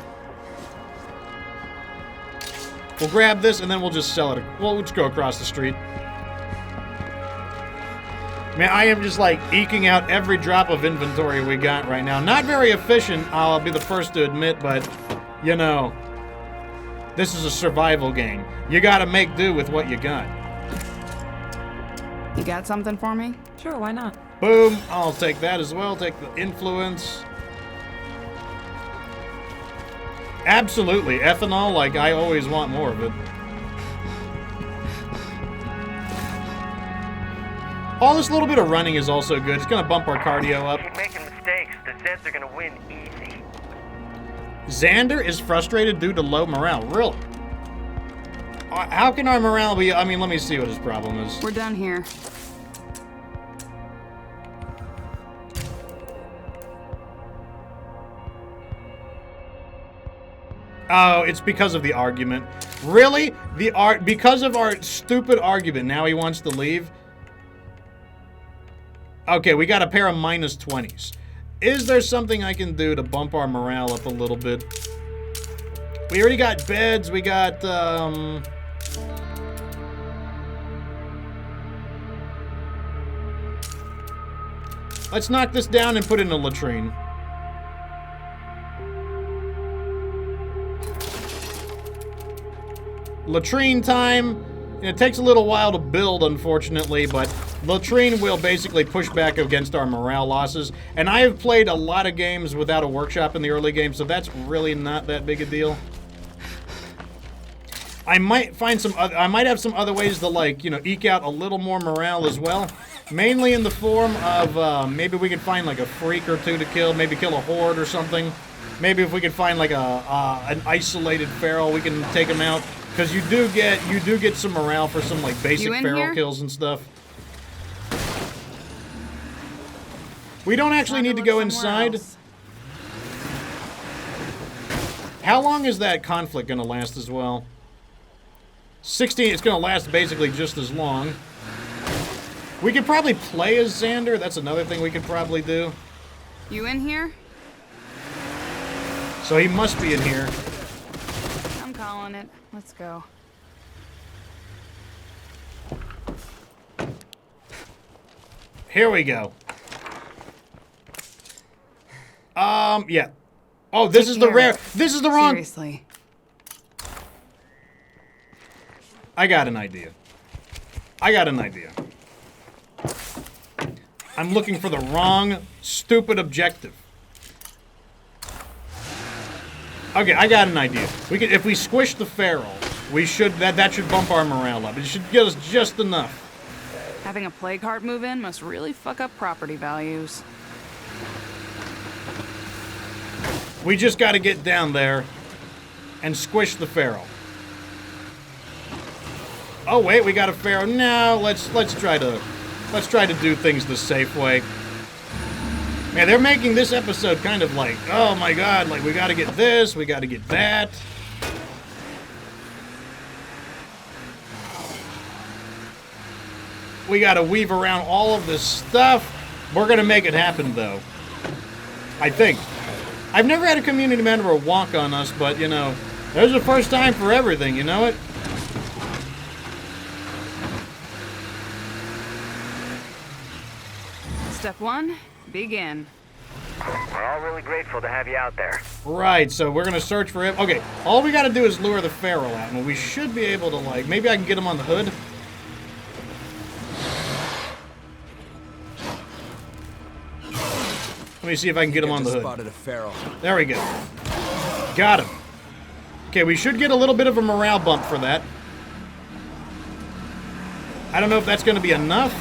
We'll grab this and then we'll just sell it. We'll just go across the street. Man, I am just like eking out every drop of inventory we got right now. Not very efficient, I'll be the first to admit, but, you know, this is a survival game. You gotta make do with what you got. You got something for me? Sure, why not? Boom, I'll take that as well. Take the influence. Absolutely, ethanol, like I always want more of it. All this little bit of running is also good. It's gonna bump our cardio up. Keep making mistakes. The Zeds are gonna win easy. Xander is frustrated due to low morale. Really? How can our morale be? I mean, let me see what his problem is. We're done here. Oh, it's because of the argument. Really? Because of our stupid argument, now he wants to leave? Okay, we got a pair of -20s. Is there something I can do to bump our morale up a little bit? We already got beds, we got, let's knock this down and put in a latrine. Latrine time. It takes a little while to build, unfortunately, but latrine will basically push back against our morale losses. And I have played a lot of games without a workshop in the early game, so that's really not that big a deal. I might find some other, I might have some other ways to, like, you know, eke out a little more morale as well. Mainly in the form of, maybe we could find, like, a freak or two to kill. Maybe kill a horde or something. Maybe if we could find, like, an isolated feral, we can take him out. Because you do get some morale for some, like, basic feral kills and stuff. We don't actually need to go inside. How long is that conflict going to last as well? 16, it's going to last basically just as long. We could probably play as Xander. That's another thing we could probably do. You in here? So he must be in here. I'm calling it. Let's go. Here we go. Yeah. Oh, this is the rare. This is the wrong. Seriously. I got an idea. I'm looking for the wrong, stupid objective. Okay, I got an idea. We could, if we squish the feral, we should that should bump our morale up. It should get us just enough. Having a plague heart move in must really fuck up property values. We just got to get down there and squish the feral. Oh wait, we got a feral. No, let's try to do things the safe way. Man, they're making this episode kind of like, oh my god, like we gotta get this, we gotta get that. We gotta weave around all of this stuff. We're gonna make it happen though. I think. I've never had a community member walk on us, but you know, there's a first time for everything, you know it? Step 1, begin. We're all really grateful to have you out there. Right, so we're gonna search for him. Okay, all we gotta do is lure the feral out, and we should be able to, like, maybe I can get him on the hood. Let me see if I can get him on the hood. Spotted a feral. There we go. Got him. Okay, we should get a little bit of a morale bump for that. I don't know if that's gonna be enough.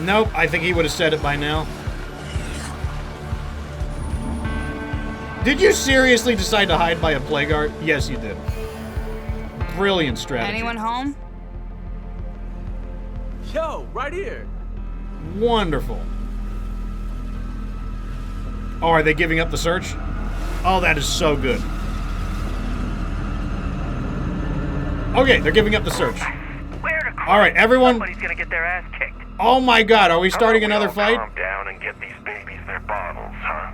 Nope, I think he would have said it by now. Did you seriously decide to hide by a plague art? Yes, you did. Brilliant strategy. Anyone home? Yo, right here. Wonderful. Oh, are they giving up the search? Oh, that is so good. Okay, they're giving up the search. Where to All right, everyone. Somebody's gonna get their ass kicked. Oh my god, are we starting another fight? Calm down and get these babies their bottles, huh?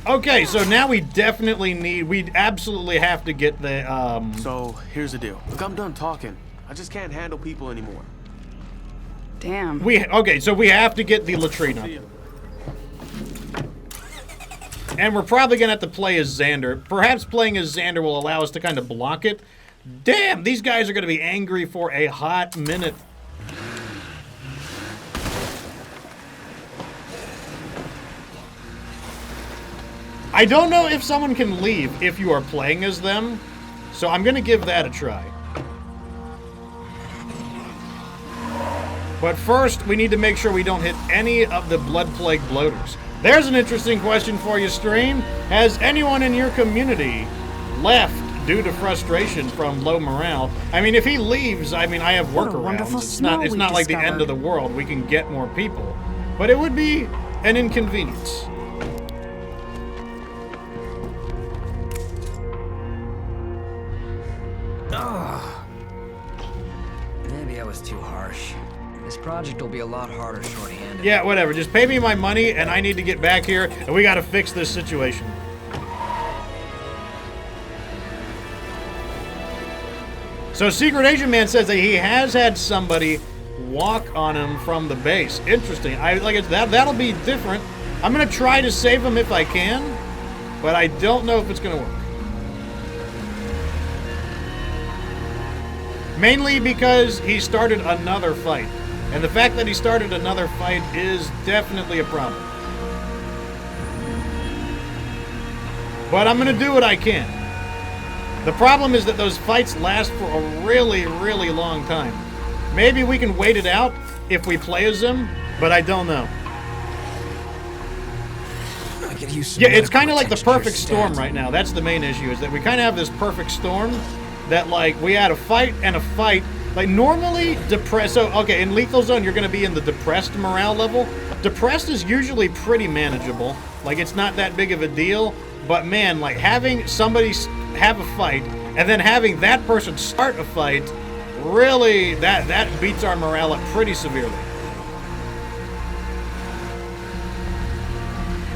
Okay, so now we definitely need, we absolutely have to get the, So, here's the deal. Look, I'm done talking. I just can't handle people anymore. Damn. okay, so we have to get the latrine up. And we're probably gonna have to play as Xander. Perhaps playing as Xander will allow us to kind of block it. Damn, these guys are gonna be angry for a hot minute. I don't know if someone can leave if you are playing as them, so I'm gonna give that a try. But first, we need to make sure we don't hit any of the blood plague bloaters. There's an interesting question for you, stream. Has anyone in your community left due to frustration from low morale. I mean, if he leaves, I mean, I have What a workarounds. wonderful It's smell not we like the end of the world. We can get more people. But it would be an inconvenience. Maybe I was too harsh. This project will be a lot harder shorthanded. Yeah, whatever. Just pay me my money, and I need to get back here, and we got to fix this situation. So Secret Agent Man says that he has had somebody walk on him from the base. Interesting. That'll be different. I'm gonna try to save him if I can, but I don't know if it's gonna work. Mainly because he started another fight. And the fact that he started another fight is definitely a problem. But I'm gonna do what I can. The problem is that those fights last for a really, really long time. Maybe we can wait it out if we play as him, but I don't know. I could use some Yeah, it's medical kind of like the attention here, perfect storm Stat. right now. That's the main issue, is that we kind of have this perfect storm that, like, we had a fight and a fight. Like, normally, depressed... So, okay, in Lethal Zone, you're going to be in the depressed morale level. Depressed is usually pretty manageable. Like, it's not that big of a deal. But, man, like, having somebody have a fight and then having that person start a fight, really, that beats our morale up pretty severely.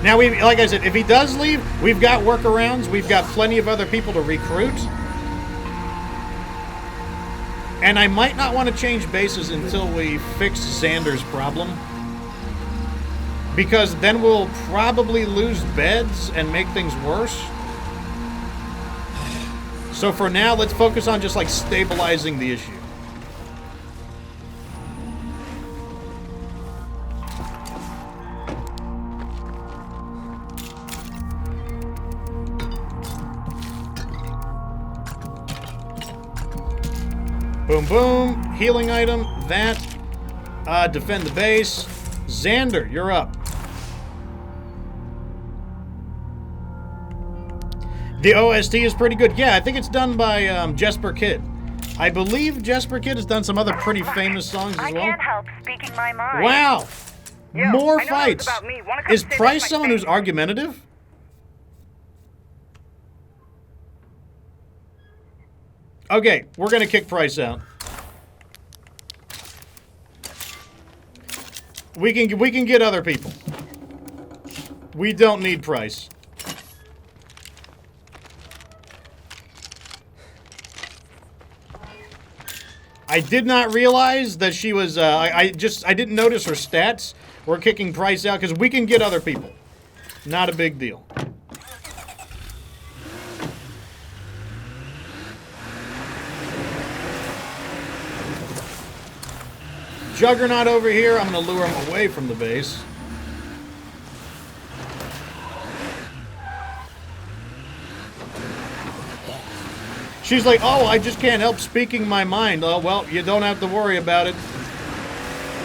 Now, like I said, if he does leave, we've got workarounds. We've got plenty of other people to recruit. And I might not want to change bases until we fix Xander's problem. Because then we'll probably lose beds and make things worse. So for now, let's focus on just, like, stabilizing the issue. Boom, boom. Healing item. That. Defend the base. Xander, you're up. The OST is pretty good. Yeah, I think it's done by Jesper Kid. I believe Jesper Kid has done some other pretty famous songs as I well. can't help speaking my mind. Wow. Yo, More I know fights. it's about me. Wanna come Is sit with Price my someone face? who's argumentative? Okay, we're gonna kick Price out. We can get other people. We don't need Price. I did not realize that she was, I didn't notice her stats. We're kicking Price out because we can get other people. Not a big deal. Juggernaut over here. I'm going to lure him away from the base. She's like, oh, I just can't help speaking my mind. Oh, well, you don't have to worry about it.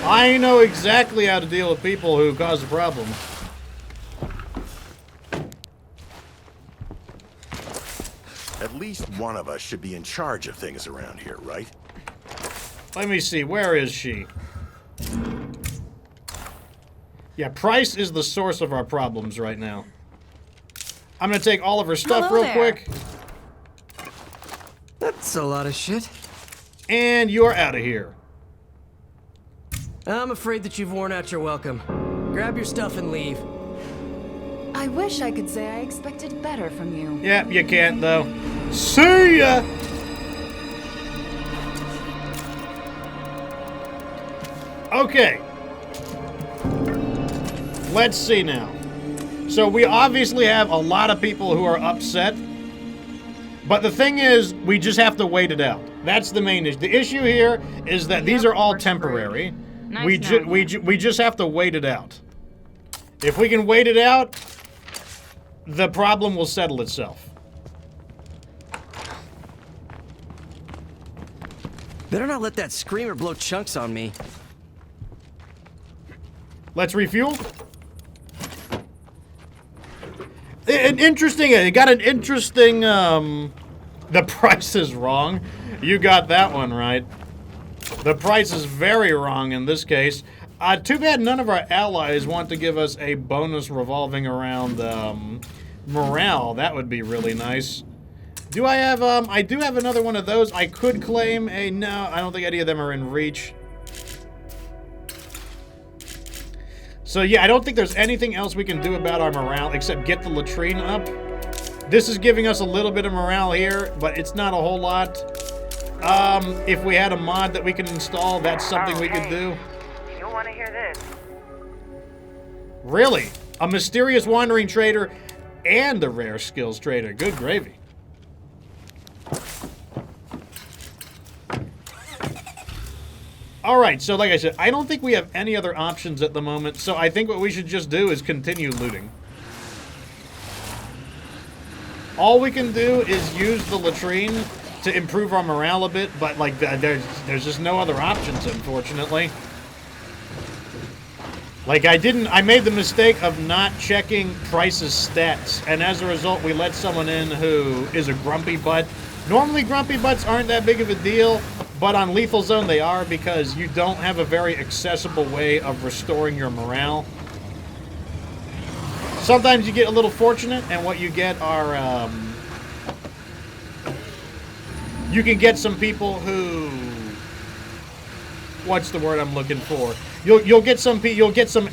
I know exactly how to deal with people who cause a problem. At least one of us should be in charge of things around here, right? Let me see. Where is she? Yeah, Price is the source of our problems right now. I'm going to take all of her stuff Hello real there. quick. That's a lot of shit. And you're out of here. I'm afraid that you've worn out your welcome. Grab your stuff and leave. I wish I could say I expected better from you. Yeah, you can't, though. See ya! Okay. Let's see now. So we obviously have a lot of people who are upset. But the thing is, we just have to wait it out. That's the main issue. The issue here is that these are all temporary. Nice We just have to wait it out. If we can wait it out, the problem will settle itself. Better not let that screamer blow chunks on me. Let's refuel. It got an interesting The price is wrong. You got that one right. The price is very wrong in this case. Too bad none of our allies want to give us a bonus revolving around morale. That would be really nice. Do I have, I do have another one of those. I could claim a, no, I don't think any of them are in reach. So yeah, I don't think there's anything else we can do about our morale except get the latrine up. This is giving us a little bit of morale here, but it's not a whole lot. If we had a mod that we can install, that's something we could do. You'll want to hear this. Really? A mysterious wandering trader and a rare skills trader. Good gravy. Alright, so like I said, I don't think we have any other options at the moment, so I think what we should just do is continue looting. All we can do is use the latrine to improve our morale a bit, but like there's just no other options, unfortunately. Like I made the mistake of not checking Price's stats, and as a result we let someone in who is a grumpy butt. Normally grumpy butts aren't that big of a deal, but on Lethal Zone they are because you don't have a very accessible way of restoring your morale. Sometimes you get a little fortunate, and what you get are, you can get some people who, what's the word I'm looking for? You'll get some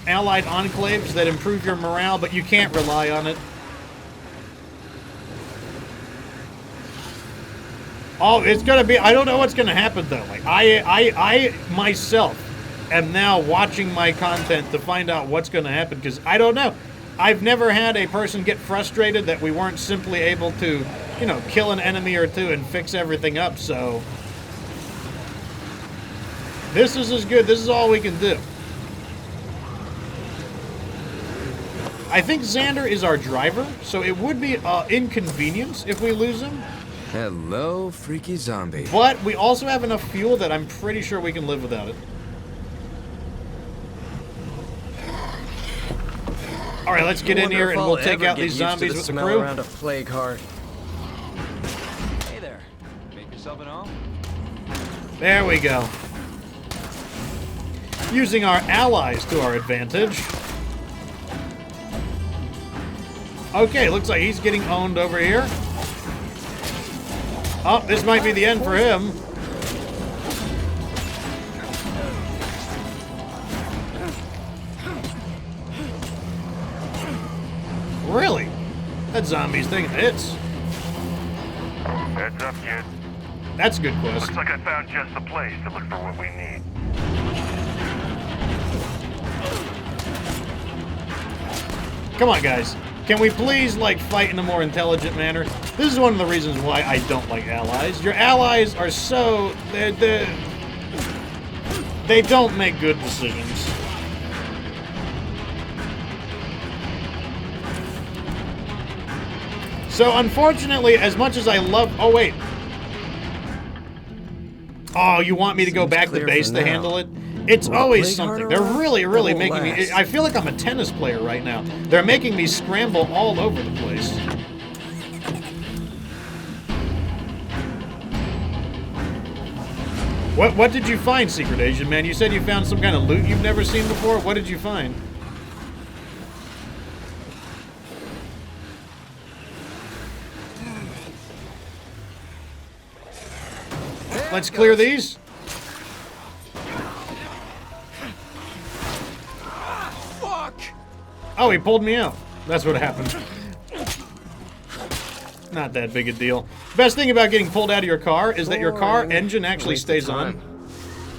allied enclaves that improve your morale, but you can't rely on it. Oh, it's gonna be, I don't know what's gonna happen though. Like I myself am now watching my content to find out what's gonna happen, because I don't know. I've never had a person get frustrated that we weren't simply able to, you know, kill an enemy or two and fix everything up, so this is as good. This is all we can do. I think Xander is our driver, so it would be inconvenience if we lose him. Hello, freaky zombie. But we also have enough fuel that I'm pretty sure we can live without it. All right, let's get in here and we'll take out these zombies with the crew. Around a plague heart. Hey there. Make yourself at home? There we go. Using our allies to our advantage. Okay, looks like he's getting owned over here. Oh, this might be the end for him. Really? That zombie's taking hits. Heads up, kid. That's a good quest. Looks like I found just the place to look for what we need. Come on, guys. Can we please, like, fight in a more intelligent manner? This is one of the reasons why I don't like allies. Your allies are so... They don't make good decisions. So, unfortunately, as much as I love... Oh, wait. Oh, you want me to go back to base to handle it? It's always something. They're really, really making me... I feel like I'm a tennis player right now. They're making me scramble all over the place. What did you find, Secret Agent Man? You said you found some kind of loot you've never seen before? What did you find? Let's clear these. Fuck! Oh, he pulled me out. That's what happened. Not that big a deal. Best thing about getting pulled out of your car is that your car engine actually stays on.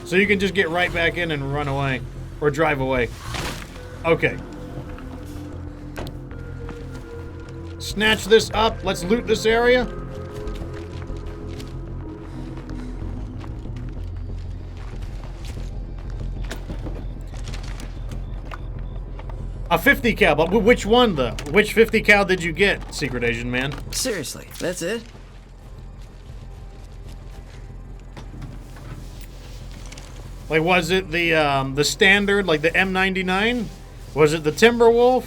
So you can just get right back in and run away. Or drive away. Okay. Snatch this up. Let's loot this area. A 50 cal, but which one though? Which 50 cal did you get, Secret Asian Man? Seriously, that's it? Like, was it the standard, like the M99? Was it the Timberwolf?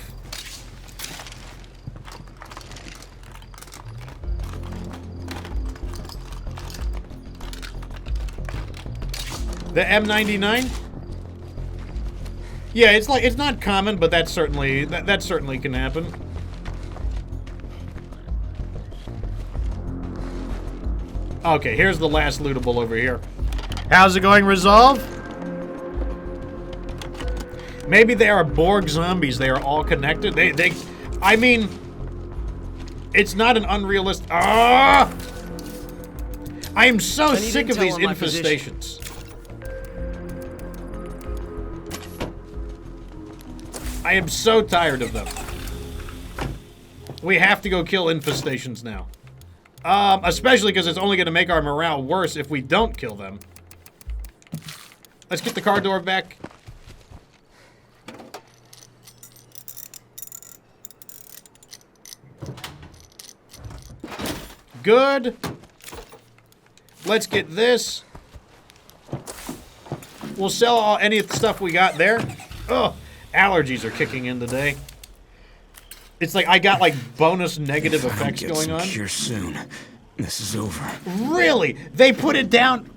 The M99? Yeah, it's like it's not common, but that certainly can happen. Okay, here's the last lootable over here. How's it going, Resolve? Maybe they are Borg zombies. They are all connected. I mean, it's not an unrealistic. I am so sick of these infestations. I am so tired of them. We have to go kill infestations now. Especially because it's only going to make our morale worse if we don't kill them. Let's get the car door back. Good. Let's get this. We'll sell any of the stuff we got there. Ugh, allergies are kicking in today. It's like I got like bonus negative effects going on. Cure soon. This is over. Really? They put it down.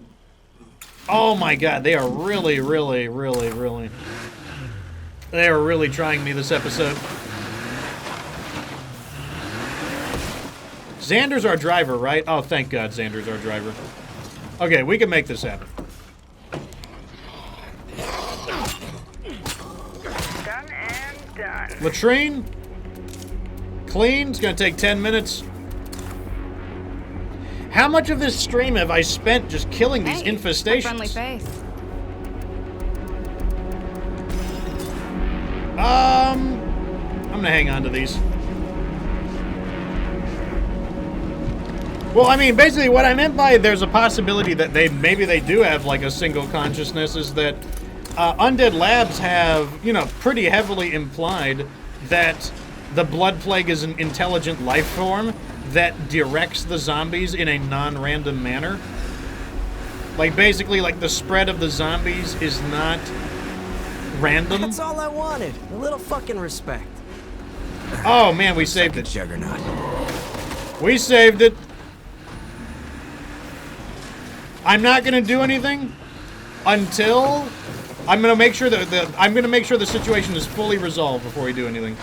Oh my god, they are really. They are really trying me this episode. Xander's our driver, right? Oh, thank God Xander's our driver. Okay, we can make this happen. Done and done. Latrine. Clean. It's gonna take 10 minutes. How much of this stream have I spent just killing these infestations? Friendly face. I'm gonna hang on to these. Well, I mean, basically what I meant by there's a possibility that maybe they do have like a single consciousness is that Undead Labs have, you know, pretty heavily implied that the Blood Plague is an intelligent life form that directs the zombies in a non-random manner. Like, basically, like, the spread of the zombies is not random. That's all I wanted. A little fucking respect. Oh, man, we saved it. Juggernaut. We saved it. I'm not gonna do anything until I'm gonna make sure that the situation is fully resolved before we do anything.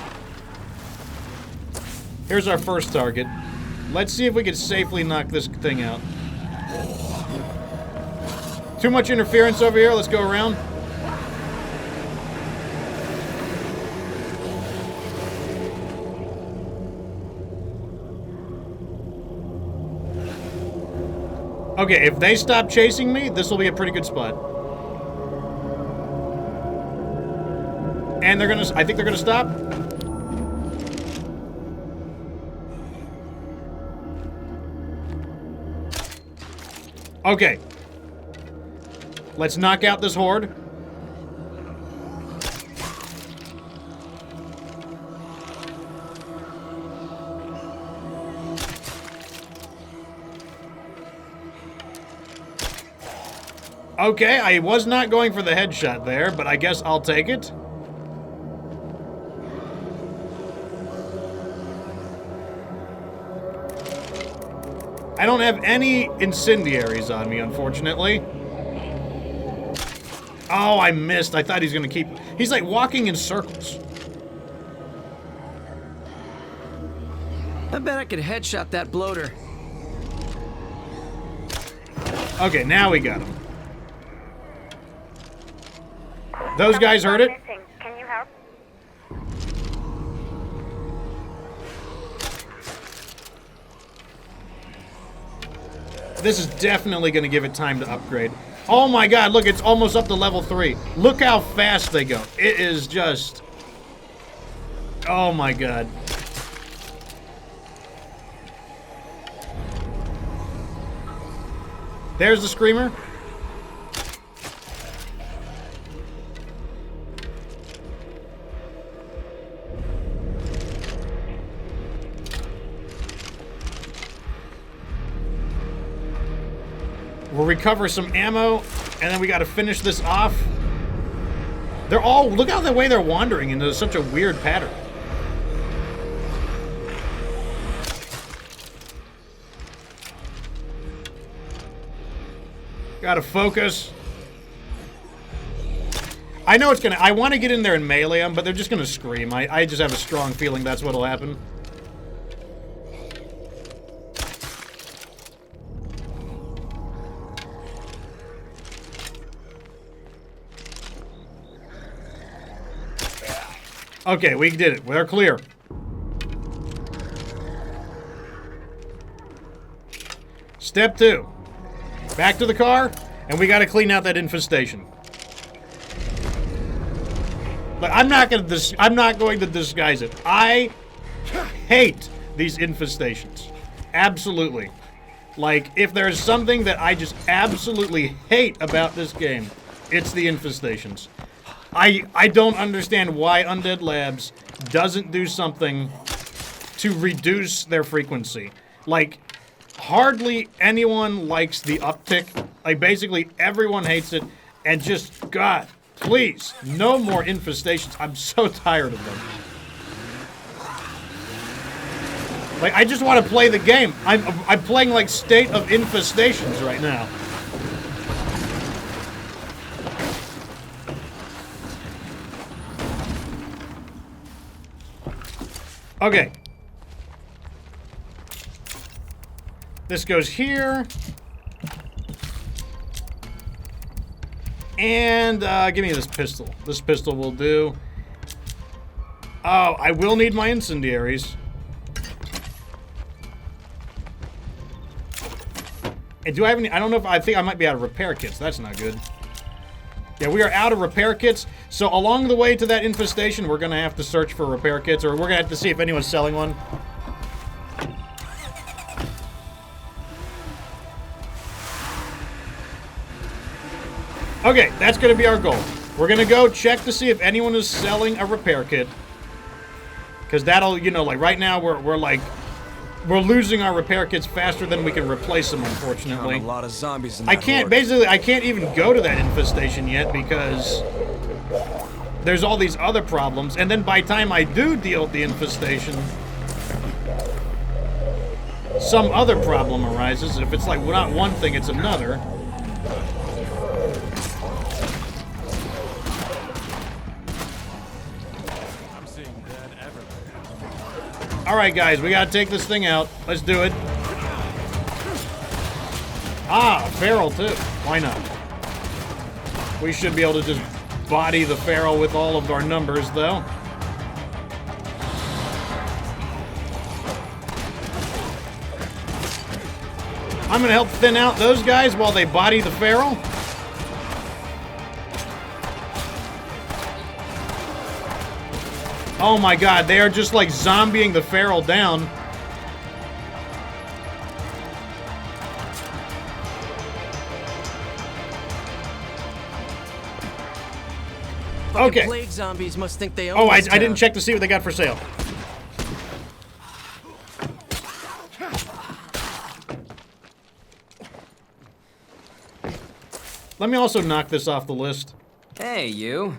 Here's our first target. Let's see if we can safely knock this thing out. Too much interference over here. Let's go around. Okay, if they stop chasing me, this will be a pretty good spot. And I think they're gonna stop. Okay. Let's knock out this horde. Okay, I was not going for the headshot there, but I guess I'll take it. I don't have any incendiaries on me, unfortunately. Oh, I missed. I thought he's gonna keep... He's like walking in circles. I bet I could headshot that bloater. Okay, now we got him. Those guys heard it. Can you help? This is definitely going to give it time to upgrade. Oh my god, look, it's almost up to level 3. Look how fast they go. It is just... Oh my god. There's the screamer. We'll recover some ammo, and then we gotta finish this off. They're all... Look how the way they're wandering into such a weird pattern. Gotta focus. I know it's gonna... I want to get in there and melee them, but they're just gonna scream. I just have a strong feeling that's what'll happen. Okay, we did it. We're clear. Step 2. Back to the car, and we gotta clean out that infestation. But I'm not going to disguise it. I hate these infestations. Absolutely. Like, if there's something that I just absolutely hate about this game, it's the infestations. I don't understand why Undead Labs doesn't do something to reduce their frequency. Like, hardly anyone likes the uptick. Like, basically everyone hates it, and just, God, please, no more infestations. I'm so tired of them. Like, I just want to play the game. I'm playing, like, State of Infestations right now. Okay. This goes here. And, give me this pistol. This pistol will do. Oh, I will need my incendiaries. And do I have any... I don't know if... I think I might be out of repair kits. That's not good. Yeah, we are out of repair kits. So along the way to that infestation, we're going to have to search for repair kits. Or we're going to have to see if anyone's selling one. Okay, that's going to be our goal. We're going to go check to see if anyone is selling a repair kit. Because that'll, you know, like right now we're losing our repair kits faster than we can replace them, unfortunately. A lot of zombies in I can't even go to that infestation yet because there's all these other problems. And then by the time I do deal with the infestation, some other problem arises. If it's like not one thing, it's another. Alright, guys, we gotta take this thing out. Let's do it. Ah, feral, too. Why not? We should be able to just body the feral with all of our numbers, though. I'm gonna help thin out those guys while they body the feral. Oh my god, they are just like zombieing the feral down. Okay. Plague zombies must think they own Oh, I this town. didn't check to see what they got for sale. Let me also knock this off the list. Hey, you.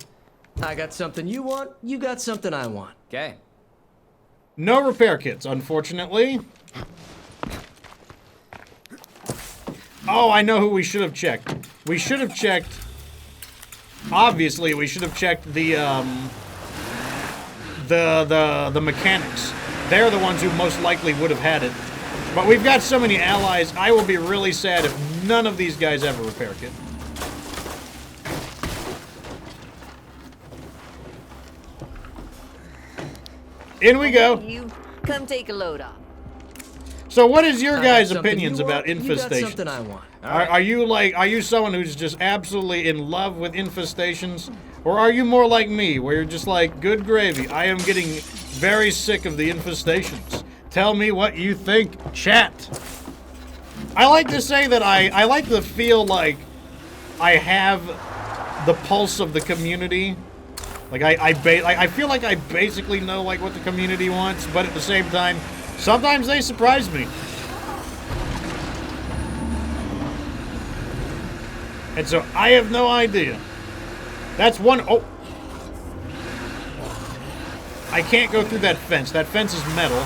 I got something you want, you got something I want. Okay. No repair kits, unfortunately. Oh, I know who we should have checked. We should have checked... Obviously, we should have checked the mechanics. They're the ones who most likely would have had it. But we've got so many allies, I will be really sad if none of these guys have a repair kit. In we go. You come take a load off. So what is your guys' opinions about You got infestations? something I want. Are you someone who's just absolutely in love with infestations? Or are you more like me, where you're just like, good gravy, I am getting very sick of the infestations. Tell me what you think, chat. I like to say that I like to feel like I have the pulse of the community. Like I feel like I basically know like what the community wants, but at the same time, sometimes they surprise me. And so I have no idea. That's one. Oh, I can't go through that fence. That fence is metal.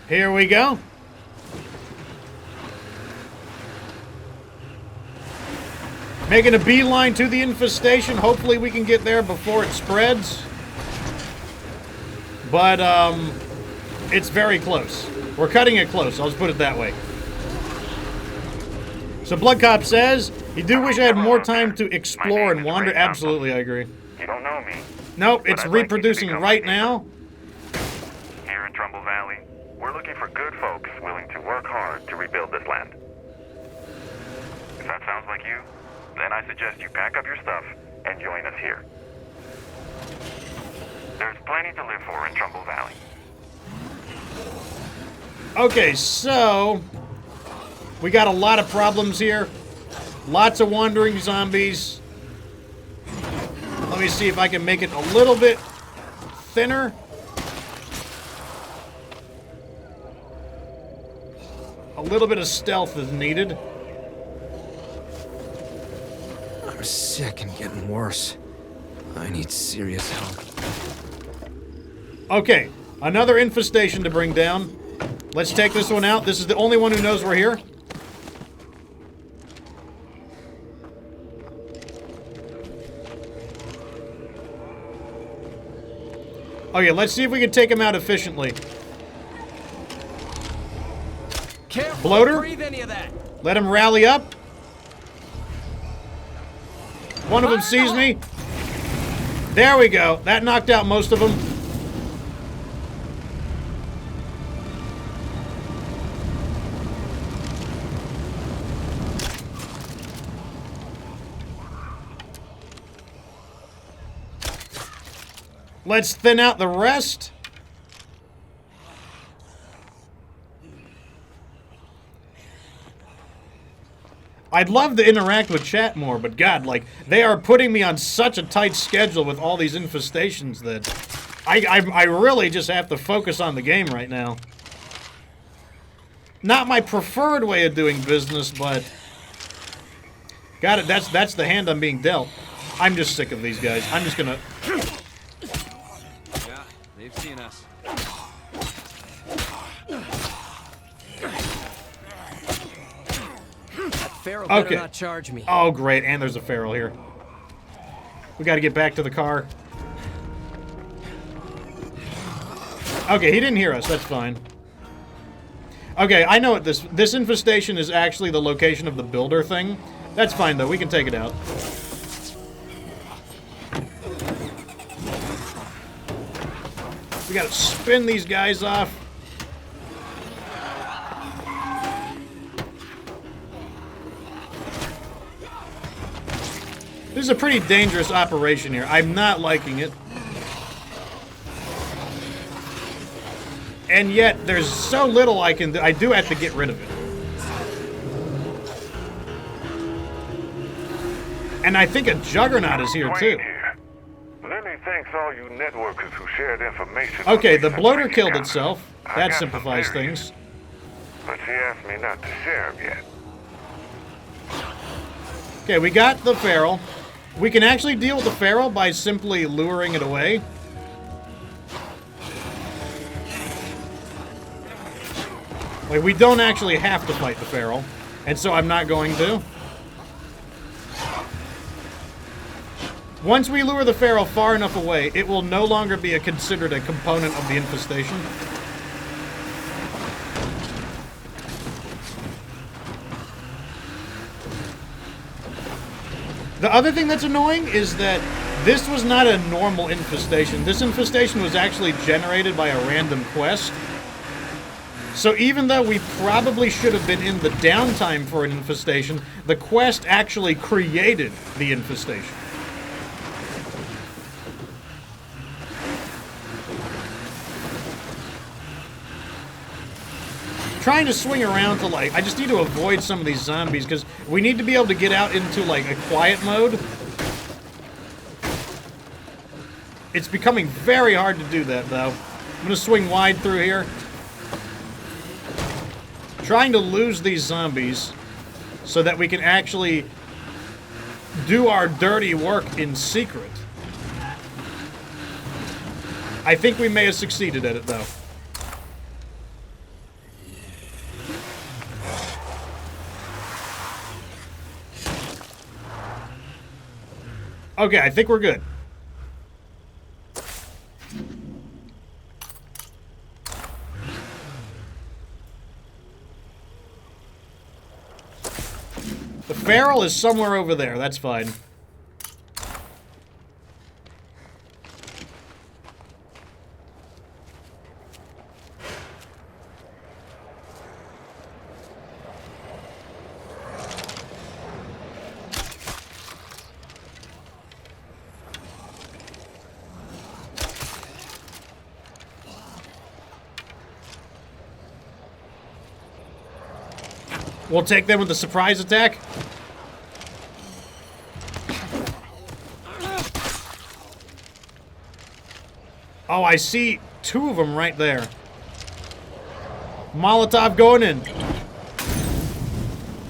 Here we go. Making a beeline to the infestation. Hopefully we can get there before it spreads. But, it's very close. We're cutting it close, I'll just put it that way. So Blood Cop says, you do wish I had more time to explore and wander. Absolutely, I agree. You don't know me. Nope, it's reproducing right now. Here in Trumbull Valley, we're looking for good folks willing to work hard to rebuild this land. If that sounds like you, then I suggest you pack up your stuff and join us here. There's plenty to live for in Trumbull Valley. Okay, so we got a lot of problems here. Lots of wandering zombies. Let me see if I can make it a little bit thinner. A little bit of stealth is needed. I'm sick and getting worse. I need serious help. Okay, another infestation to bring down. Let's take this one out. This is the only one who knows we're here. Okay, let's see if we can take him out efficiently. Careful, Bloater, breathe any of that. let him rally up. One of them sees me. There we go. That knocked out most of them. Let's thin out the rest. I'd love to interact with chat more, but God, like, they are putting me on such a tight schedule with all these infestations that I really just have to focus on the game right now. Not my preferred way of doing business, but got it. That's the hand I'm being dealt. I'm just sick of these guys. I'm just gonna. Yeah, they've seen us. Feral better not charge me. Oh, great. And there's a feral here. We got to get back to the car. Okay, he didn't hear us. That's fine. Okay, I know what this infestation is actually the location of the builder thing. That's fine, though. We can take it out. We got to spin these guys off. This is a pretty dangerous operation here. I'm not liking it. And yet, there's so little I can do. I do have to get rid of it. And I think a Juggernaut is here, too. Lenny thanks all you networkers who shared information. Okay, the bloater killed itself. That simplifies things. But she asked me not to share them yet. Okay, we got the feral. We can actually deal with the feral by simply luring it away. Like, we don't actually have to fight the feral, and so I'm not going to. Once we lure the feral far enough away, it will no longer be considered a component of the infestation. The other thing that's annoying is that this was not a normal infestation. This infestation was actually generated by a random quest. So even though we probably should have been in the downtime for an infestation, the quest actually created the infestation. Trying to swing around to, like, I just need to avoid some of these zombies because we need to be able to get out into, like, a quiet mode. It's becoming very hard to do that, though. I'm going to swing wide through here. Trying to lose these zombies so that we can actually do our dirty work in secret. I think we may have succeeded at it, though. Okay, I think we're good. The feral is somewhere over there. That's fine. We'll take them with the surprise attack. Oh, I see 2 of them right there. Molotov going in.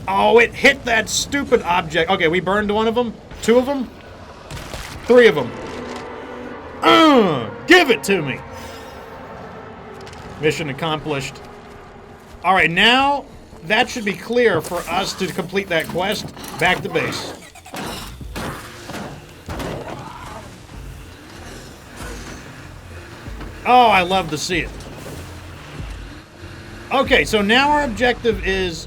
Oh, it hit that stupid object. Okay, we burned 1 of them. 2 of them. 3 of them. Give it to me. Mission accomplished. All right, now that should be clear for us to complete that quest. Back to base. Oh, I love to see it. Okay, so now our objective is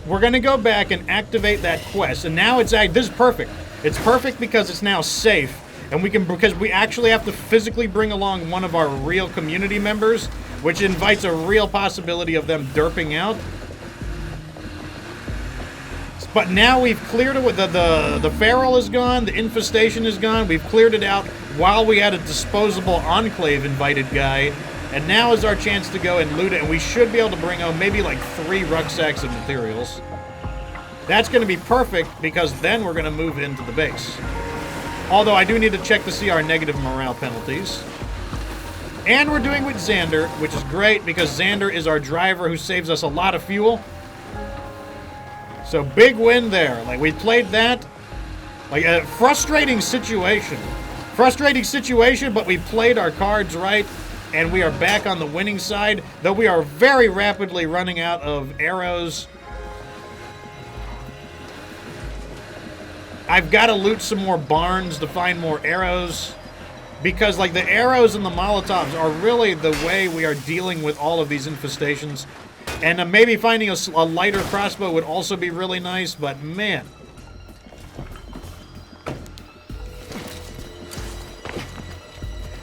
we're going to go back and activate that quest. And now this is perfect. It's perfect because it's now safe. And because we actually have to physically bring along one of our real community members, which invites a real possibility of them derping out. But now we've cleared it. The feral is gone. The infestation is gone. We've cleared it out while we had a disposable Enclave invited guy. And now is our chance to go and loot it. And we should be able to bring home maybe like 3 rucksacks of materials. That's going to be perfect because then we're going to move into the base. Although I do need to check to see our negative morale penalties. And we're doing with Xander, which is great because Xander is our driver who saves us a lot of fuel. So big win there. Like we played that. Like a frustrating situation. Frustrating situation, but we played our cards right. And we are back on the winning side. Though we are very rapidly running out of arrows. I've got to loot some more barns to find more arrows. Because like the arrows and the Molotovs are really the way we are dealing with all of these infestations. And maybe finding a lighter crossbow would also be really nice, but man.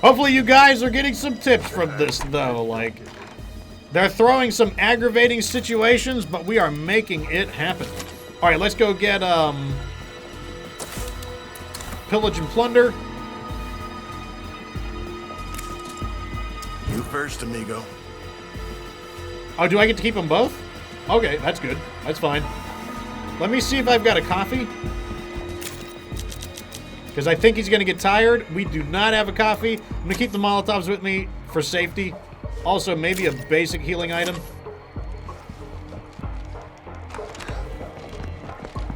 Hopefully you guys are getting some tips from this, though. Like, they're throwing some aggravating situations, but we are making it happen. All right, let's go get pillage and plunder. You first, amigo. Oh, do I get to keep them both? Okay, that's good. That's fine. Let me see if I've got a coffee. Because I think he's going to get tired. We do not have a coffee. I'm going to keep the Molotovs with me for safety. Also, maybe a basic healing item.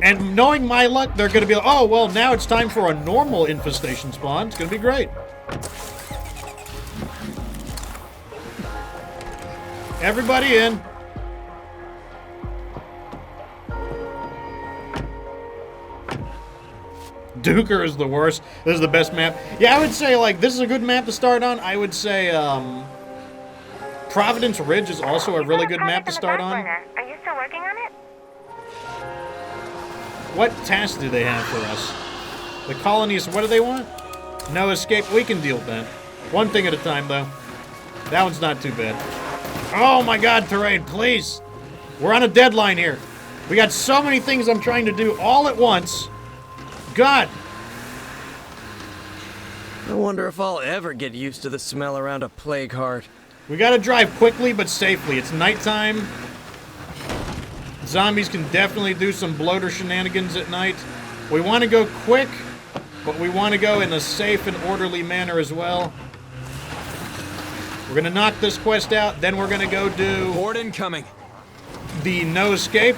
And knowing my luck, they're going to be like, oh, well, now it's time for a normal infestation spawn. It's going to be great. Everybody in. Duker is the worst. This is the best map. Yeah, I would say, like, this is a good map to start on. I would say, Providence Ridge is also a really good map to start on. Are you still working on it? What tasks do they have for us? The colonies, what do they want? No escape. We can deal with that. One thing at a time, though. That one's not too bad. Oh my god, terrain, please. We're on a deadline here. We got so many things I'm trying to do all at once. God. I wonder if I'll ever get used to the smell around a plague heart. We gotta drive quickly but safely. It's nighttime. Zombies can definitely do some bloater shenanigans at night. We want to go quick, but we want to go in a safe and orderly manner as well. We're gonna knock this quest out, then we're gonna go do Horde incoming. The no escape.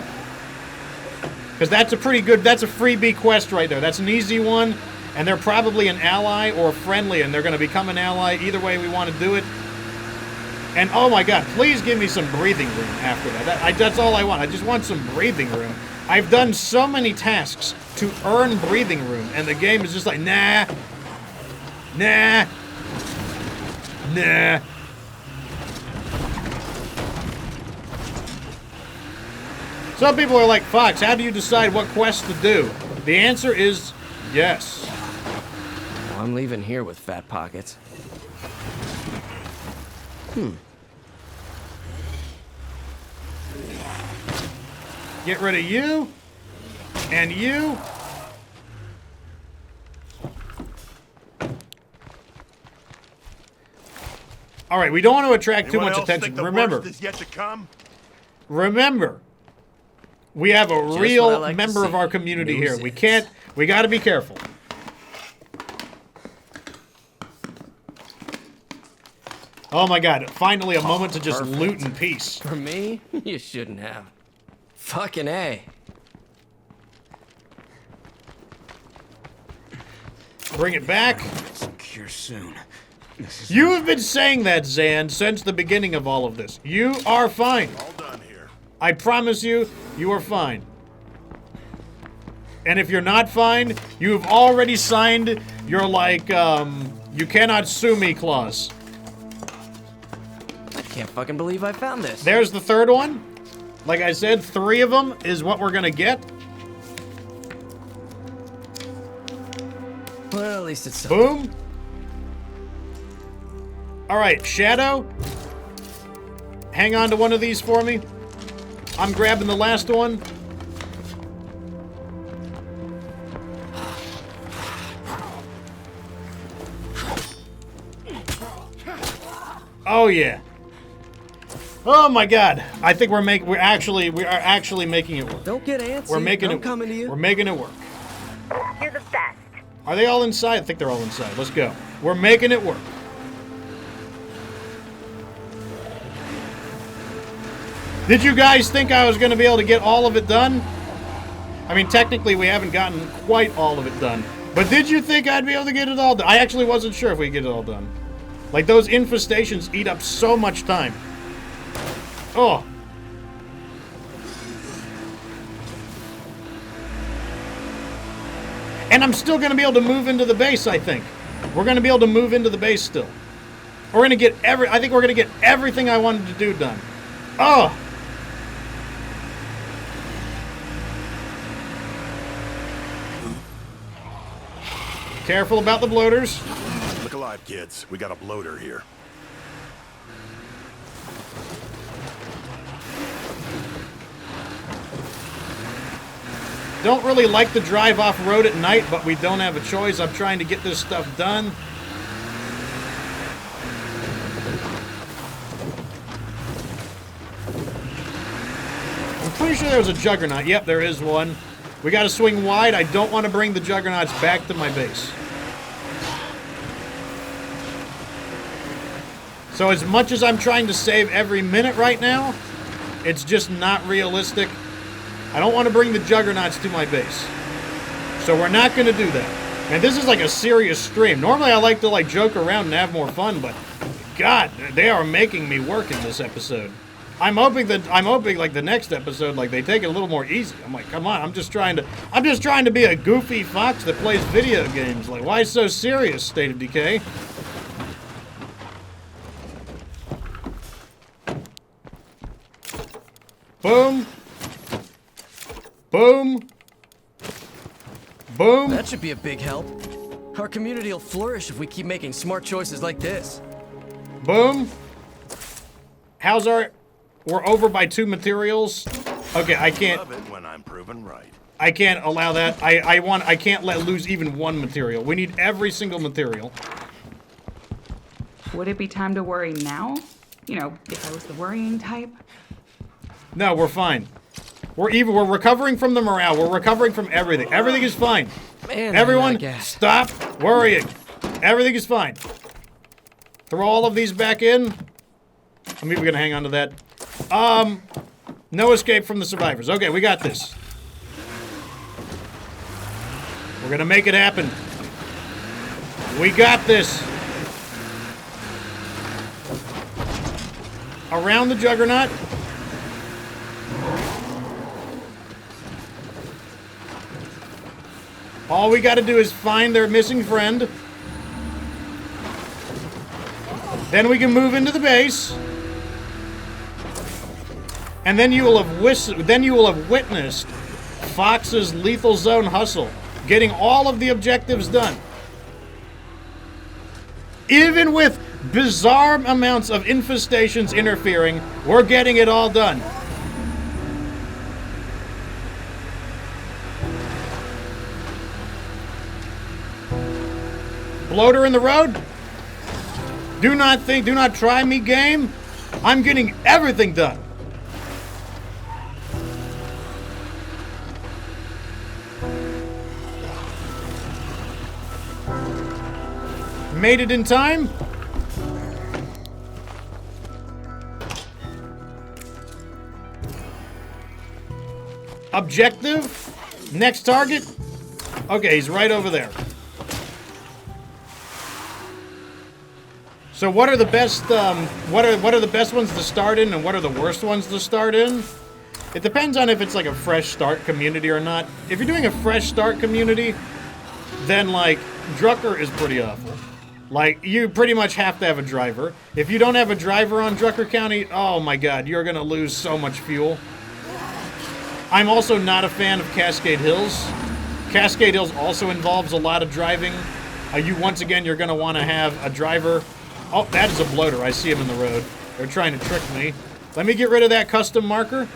Because that's a pretty good, that's a freebie quest right there. That's an easy one, and they're probably an ally or friendly, and they're gonna become an ally. Either way we want to do it. And oh my god, please give me some breathing room after that. That's all I want. I just want some breathing room. I've done so many tasks to earn breathing room, and the game is just like, nah. Nah. Nah. Some people are like, Fox, how do you decide what quests to do? The answer is yes. Well, I'm leaving here with fat pockets. Get rid of you. And you. All right, we don't want to attract too much attention. Remember. Is yet to come? Remember. We have a Just real what I like to member of see. our community here. We Nuisance. can't. We got to be careful. Oh my God! Finally, a moment to just perfect. loot in peace. For me, you shouldn't have. Fucking A. Bring it back. Secure soon. This is You have been saying that, Zan, since the beginning of all of this. You are fine. All done here. I promise you, you are fine. And if you're not fine, you've already signed your, like, you cannot sue me clause. I can't fucking believe I found this. There's the third one. Like I said, 3 of them is what we're gonna get. Well, at least it's Boom. All right, Shadow. Hang on to one of these for me. I'm grabbing the last one. Oh yeah. Oh my God! I think we are actually making it work. Don't get antsy. We're making I'm it. coming to you. We're making it work. You're the best. Are they all inside? I think they're all inside. Let's go. We're making it work. Did you guys think I was going to be able to get all of it done? I mean, technically, we haven't gotten quite all of it done. But did you think I'd be able to get it all done? I actually wasn't sure if we'd get it all done. Like, those infestations eat up so much time. Oh. And I'm still going to be able to move into the base, I think. We're going to be able to move into the base still. We're going to get I think we're going to get everything I wanted to do done. Oh. Careful about the bloaters. Look alive, kids. We got a bloater here. Don't really like to drive off-road at night, but we don't have a choice. I'm trying to get this stuff done. I'm pretty sure there was a Juggernaut. Yep, there is one. We gotta swing wide. I don't want to bring the Juggernauts back to my base. So as much as I'm trying to save every minute right now, it's just not realistic. I don't want to bring the Juggernauts to my base. So we're not going to do that. And this is like a serious stream. Normally I like to like joke around and have more fun, but God, they are making me work in this episode. I'm hoping like the next episode, like they take it a little more easy. I'm like, come on, I'm just trying to be a goofy fox that plays video games. Like, why so serious, State of Decay? Boom. Boom. Boom. That should be a big help. Our community will flourish if we keep making smart choices like this. Boom. How's our... We're over by 2 materials. Okay, I can't... Love it when I'm proven right. I can't allow that. I can't let lose even 1 material. We need every single material. Would it be time to worry now? You know, if I was the worrying type? No, we're fine. We're recovering from the morale. We're recovering from everything. Everything is fine. Man, Everyone, stop worrying. Everything is fine. Throw all of these back in. I'm even gonna hang on to that. No escape from the survivors. Okay, we got this. We're gonna make it happen. We got this. Around the Juggernaut. All we got to do is find their missing friend. Then we can move into the base. And then you will have witnessed Fox's lethal zone hustle, getting all of the objectives done. Even with bizarre amounts of infestations interfering, we're getting it all done. Bloater in the road? Do not try me, game. I'm getting everything done. Made it in time. Objective. Next target. Okay, he's right over there. So what are the best what are the best ones to start in and what are the worst ones to start in? It depends on if it's like a fresh start community or not. If you're doing a fresh start community, then like Drucker is pretty awful. Like, you pretty much have to have a driver. If you don't have a driver on Drucker County, oh my god, you're gonna lose so much fuel. I'm also not a fan of Cascade Hills. Cascade Hills also involves a lot of driving. Once again, you're gonna want to have a driver. Oh, that is a bloater. I see him in the road. They're trying to trick me. Let me get rid of that custom marker.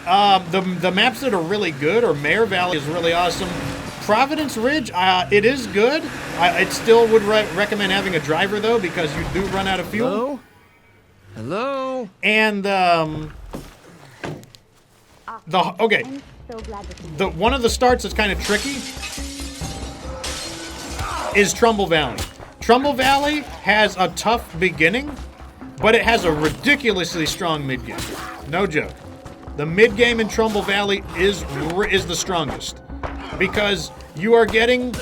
The maps that are really good, or Mare Valley is really awesome. Providence Ridge, it is good. I still would recommend having a driver, though, because you do run out of fuel. Hello? And, okay. One of the starts that's kind of tricky is Trumbull Valley. Trumbull Valley has a tough beginning, but it has a ridiculously strong mid-game. No joke. The mid-game in Trumbull Valley is the strongest. Because you are getting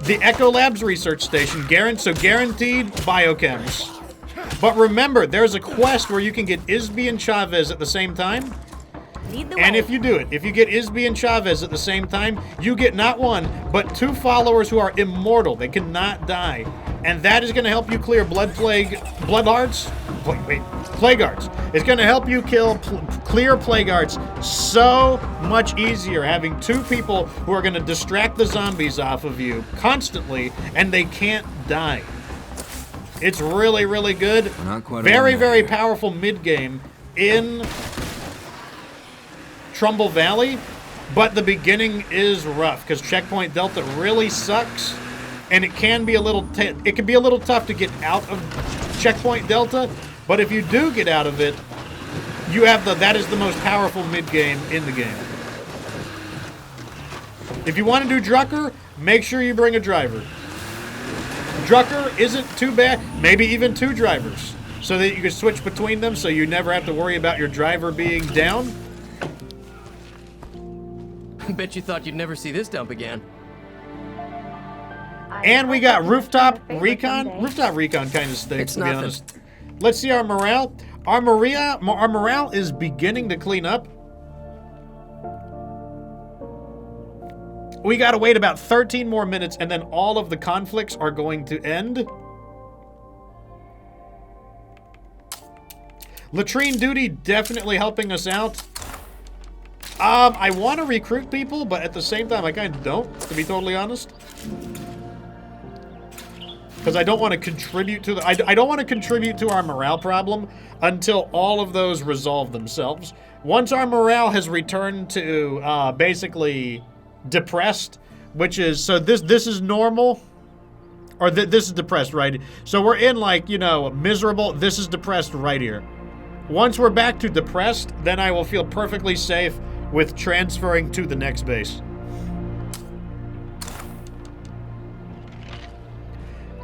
the Echo Labs research station, so guaranteed biochems. But remember, there's a quest where you can get Isby and Chavez at the same time. And if you do it, if you get Isby and Chavez at the same time, you get not one, but 2 followers who are immortal. They cannot die. And that is going to help you clear Plague Hearts. It's going to help you clear Plague Hearts so much easier, having 2 people who are going to distract the zombies off of you constantly, and they can't die. It's really, really good. Very, very powerful mid-game in Trumbull Valley, but the beginning is rough, because Checkpoint Delta really sucks. And it can be a little tough to get out of Checkpoint Delta, but if you do get out of it, that is the most powerful mid-game in the game. If you want to do Drucker, make sure you bring a driver. Drucker isn't too bad, maybe even 2 drivers, so that you can switch between them so you never have to worry about your driver being down. Bet you thought you'd never see this dump again. And we got Rooftop Recon. Rooftop Recon kind of stinks, to be honest. Let's see our morale. Our morale is beginning to clean up. We gotta wait about 13 more minutes, and then all of the conflicts are going to end. Latrine duty definitely helping us out. I want to recruit people, but at the same time, I kind of don't, to be totally honest. Because I don't want to contribute to I don't want to contribute to our morale problem until all of those resolve themselves. Once our morale has returned to basically depressed, which is this is normal, or this is depressed, right? So we're in like, miserable. This is depressed right here. Once we're back to depressed, then I will feel perfectly safe with transferring to the next base.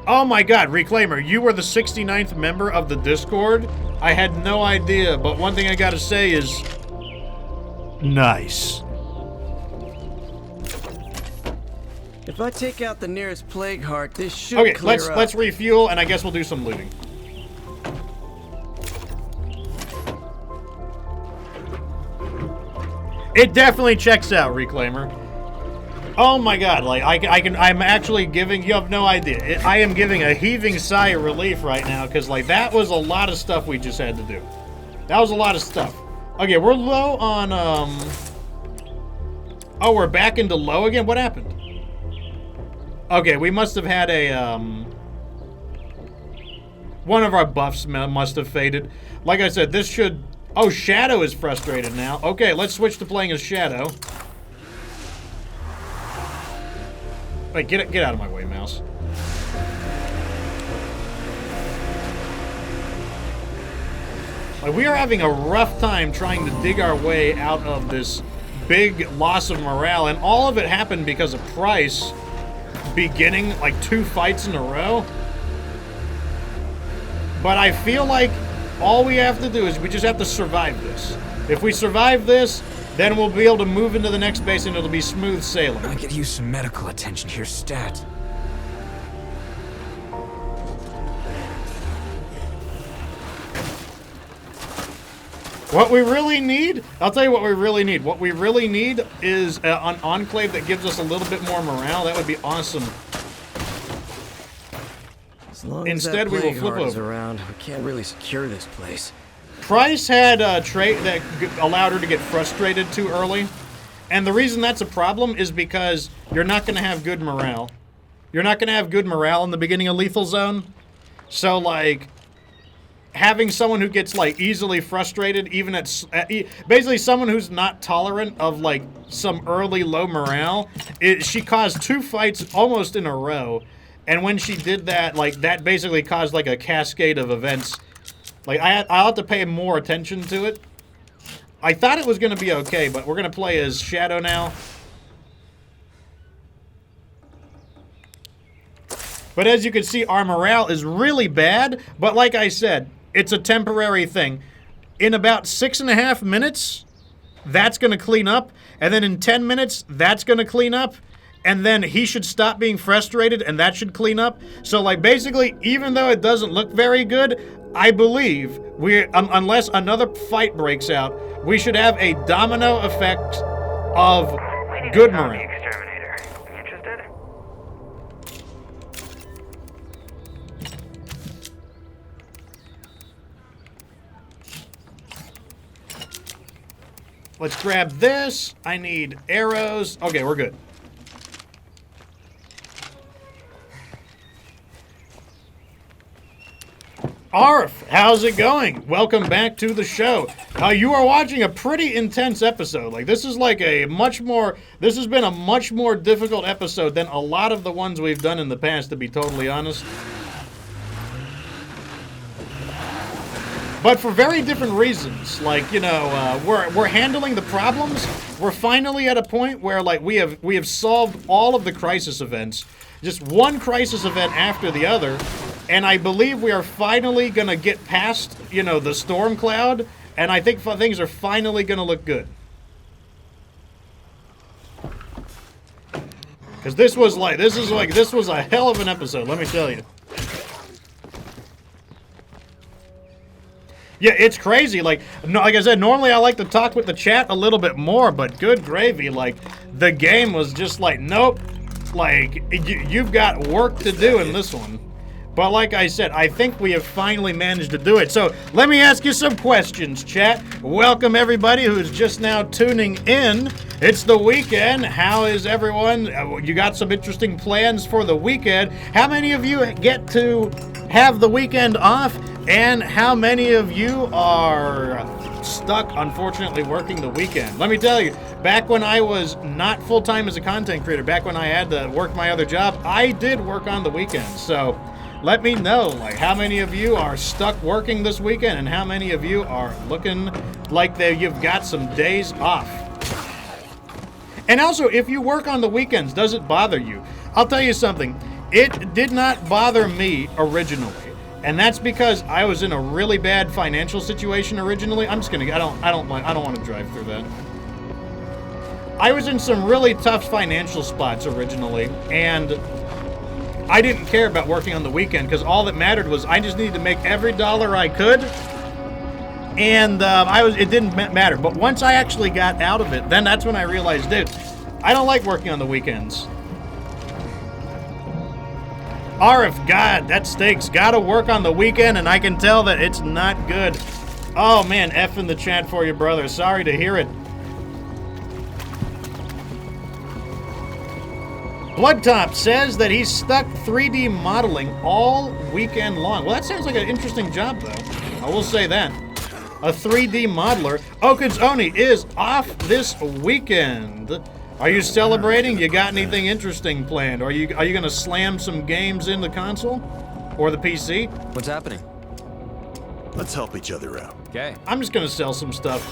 Oh my god, Reclaimer, you were the 69th member of the Discord? I had no idea, but one thing I gotta say is... nice. If I take out the nearest Plague Heart, this should clear up. Let's refuel, and I guess we'll do some looting. It definitely checks out, Reclaimer. Oh my god, like, I'm actually giving, you have no idea. I am giving a heaving sigh of relief right now, because, like, that was a lot of stuff we just had to do. That was a lot of stuff. Okay, we're low on, oh, we're back into low again? What happened? Okay, we must have had a, one of our buffs must have faded. Like I said, this should, oh, Shadow is frustrated now. Okay, let's switch to playing as Shadow. Wait, get out of my way, mouse. Like, we are having a rough time trying to dig our way out of this big loss of morale, and all of it happened because of Price beginning, like, 2 fights in a row. But I feel like all we have to do is we just have to survive this. If we survive this, then we'll be able to move into the next base and it'll be smooth sailing. I could use some medical attention here, stat. What we really need, I'll tell you what we really need. What we really need is an enclave that gives us a little bit more morale. That would be awesome. As long Instead, as we that will flip plague heart is over. around, we can't really secure this place. Price had a trait that allowed her to get frustrated too early. And the reason that's a problem is because you're not going to have good morale. You're not going to have good morale in the beginning of Lethal Zone. So, like, having someone who gets, like, easily frustrated, even at basically someone who's not tolerant of, like, some early low morale, she caused 2 fights almost in a row. And when she did that, like, that basically caused, like, a cascade of events. Like, I'll have to pay more attention to it. I thought it was going to be okay, but we're going to play as Shadow now. But as you can see, our morale is really bad. But like I said, it's a temporary thing. In about 6.5 minutes, that's going to clean up. And then in 10 minutes, that's going to clean up. And then he should stop being frustrated, and that should clean up. So, like, basically, even though it doesn't look very good, I believe unless another fight breaks out, we should have a domino effect of good morale. Exterminator. Interested? Let's grab this. I need arrows. Okay, we're good. Arf, how's it going? Welcome back to the show. You are watching a pretty intense episode. Like, this is like this has been a much more difficult episode than a lot of the ones we've done in the past, to be totally honest. But for very different reasons. Like, you know, we're handling the problems. We're finally at a point where, like, we have solved all of the crisis events. Just one crisis event after the other. And I believe we are finally going to get past, you know, the storm cloud. And I think things are finally going to look good. Because this was a hell of an episode, let me tell you. Yeah, it's crazy. Like I said, normally I like to talk with the chat a little bit more, but good gravy. Like, the game was just like, nope. Like, you've got work to do in this one. But like I said, I think we have finally managed to do it. So let me ask you some questions, chat. Welcome everybody who's just now tuning in. It's the weekend. How is everyone? You got some interesting plans for the weekend. How many of you get to have the weekend off? And how many of you are stuck, unfortunately, working the weekend? Let me tell you, back when I was not full-time as a content creator, back when I had to work my other job, I did work on the weekends. So let me know, like, how many of you are stuck working this weekend and how many of you are looking like you've got some days off. And also, if you work on the weekends, does it bother you? I'll tell you something. It did not bother me originally. And that's because I was in a really bad financial situation originally. I'm just gonna, I don't want to drive through that. I was in some really tough financial spots originally, and I didn't care about working on the weekend because all that mattered was I just needed to make every dollar I could, and it didn't matter. But once I actually got out of it, then that's when I realized, dude, I don't like working on the weekends. Arif, God, that stinks. Gotta work on the weekend, and I can tell that it's not good. Oh, man, F in the chat for you, brother. Sorry to hear it. Bloodtop says that he's stuck 3D modeling all weekend long. Well, that sounds like an interesting job, though. I will say that. A 3D modeler. Okin's Oni is off this weekend. Are you celebrating? You got anything interesting planned? Are you gonna slam some games in the console? Or the PC? What's happening? Let's help each other out. Okay. I'm just gonna sell some stuff.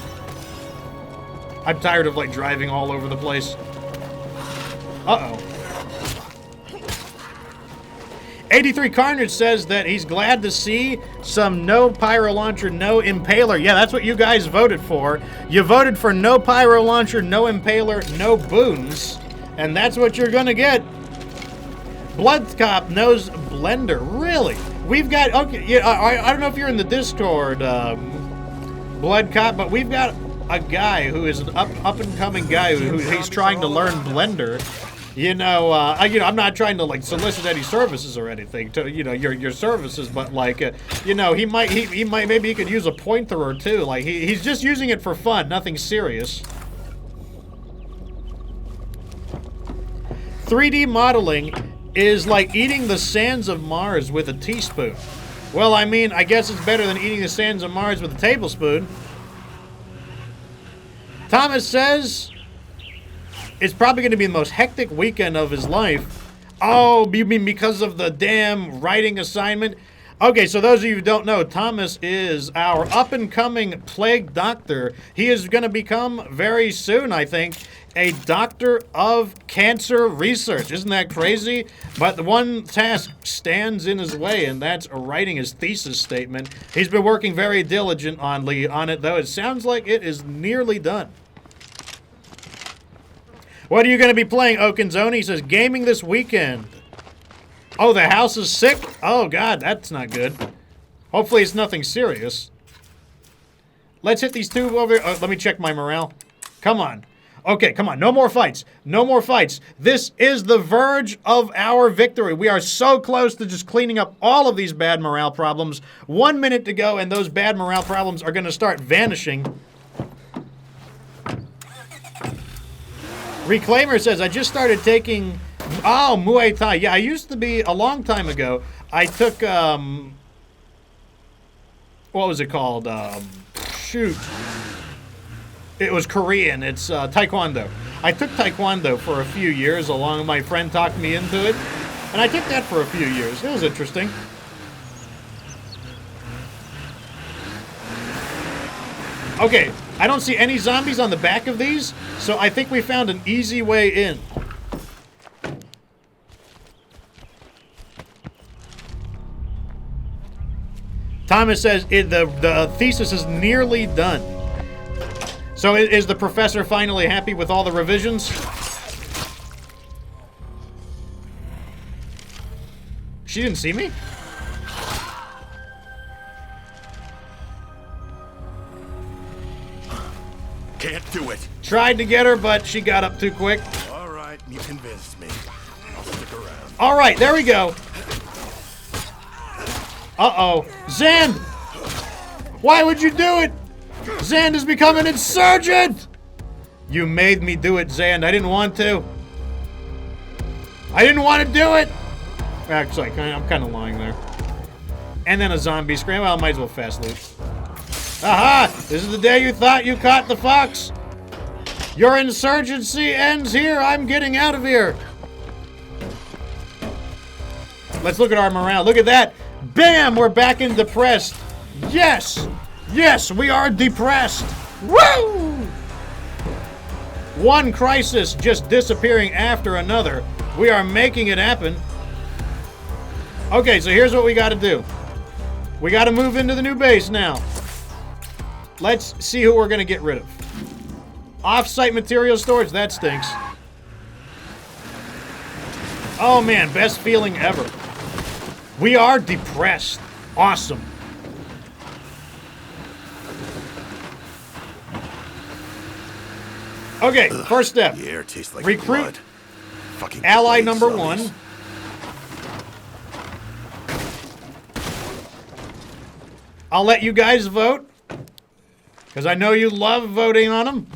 I'm tired of, like, driving all over the place. Uh-oh. 83 Carnage says that he's glad to see some no Pyrolauncher, no Impaler. Yeah, that's what you guys voted for. You voted for no Pyrolauncher, no Impaler, no Boons. And that's what you're gonna get. Bloodcop knows Blender. Really? We've got... Okay, yeah, I don't know if you're in the Discord, Bloodcop, but we've got a guy who is an up-and-coming guy who he's trying to learn Blender. You know, I'm not trying to, like, solicit any services or anything to, you know, your services, but, like, you know, maybe he could use a pointer or two. Like, he's just using it for fun, nothing serious. 3D modeling is like eating the sands of Mars with a teaspoon. Well, I mean, I guess it's better than eating the sands of Mars with a tablespoon. Thomas says... It's probably going to be the most hectic weekend of his life. Oh, you mean because of the damn writing assignment? Okay, so those of you who don't know, Thomas is our up-and-coming plague doctor. He is going to become, very soon, I think, a doctor of cancer research. Isn't that crazy? But the one task stands in his way, and that's writing his thesis statement. He's been working very diligently on it, though it sounds like it is nearly done. What are you going to be playing, Okinzoni? He says, gaming this weekend. Oh, the house is sick? Oh, God, that's not good. Hopefully it's nothing serious. Let's hit these two over... let me check my morale. Come on. Okay, come on. No more fights. No more fights. This is the verge of our victory. We are so close to just cleaning up all of these bad morale problems. 1 minute to go, and those bad morale problems are going to start vanishing. Reclaimer says, I just started taking... Oh, Muay Thai. Yeah, I used to be, a long time ago, I took, what was it called? Shoot. It was Korean. It's Taekwondo. I took Taekwondo for a few years, along with my friend talked me into it. And I took that for a few years. It was interesting. Okay, I don't see any zombies on the back of these, so I think we found an easy way in. Thomas says the thesis is nearly done. So is the professor finally happy with all the revisions? She didn't see me? Can't do it. Tried to get her, but she got up too quick. All right, you convinced me. I'll stick around. All right, there we go. Uh-oh. Zand! Why would you do it? Zand has become an insurgent! You made me do it, Zand. I didn't want to. I didn't want to do it! Actually, I'm kind of lying there. And then a zombie scream. Well, might as well fast loot. Aha! This is the day you thought you caught the fox. Your insurgency ends here. I'm getting out of here. Let's look at our morale. Look at that. Bam! We're back in depressed. Yes! Yes, we are depressed. Woo! One crisis just disappearing after another. We are making it happen. Okay, so here's what we got to do. We got to move into the new base now. Let's see who we're going to get rid of. Off-site material storage, that stinks. Oh man, best feeling ever. We are depressed. Awesome. Okay, first step. The air tastes like Recruit blood. Fucking ally plague number zombies. 1. I'll let you guys vote, because I know you love voting on them.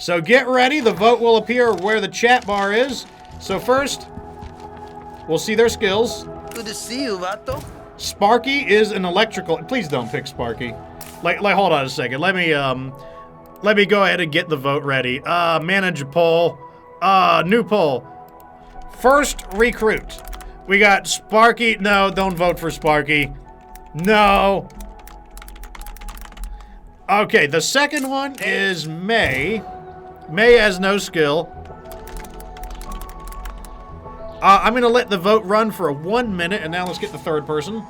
So get ready. The vote will appear where the chat bar is. So first, we'll see their skills. Good to see you, vato. Sparky is an electrical. Please don't pick Sparky. Like, hold on a second. Let me go ahead and get the vote ready. Manage poll. New poll. First recruit. We got Sparky. No, don't vote for Sparky. No. Okay, the second one is May. May has no skill. I'm gonna let the vote run for 1 minute, and now let's get the third person.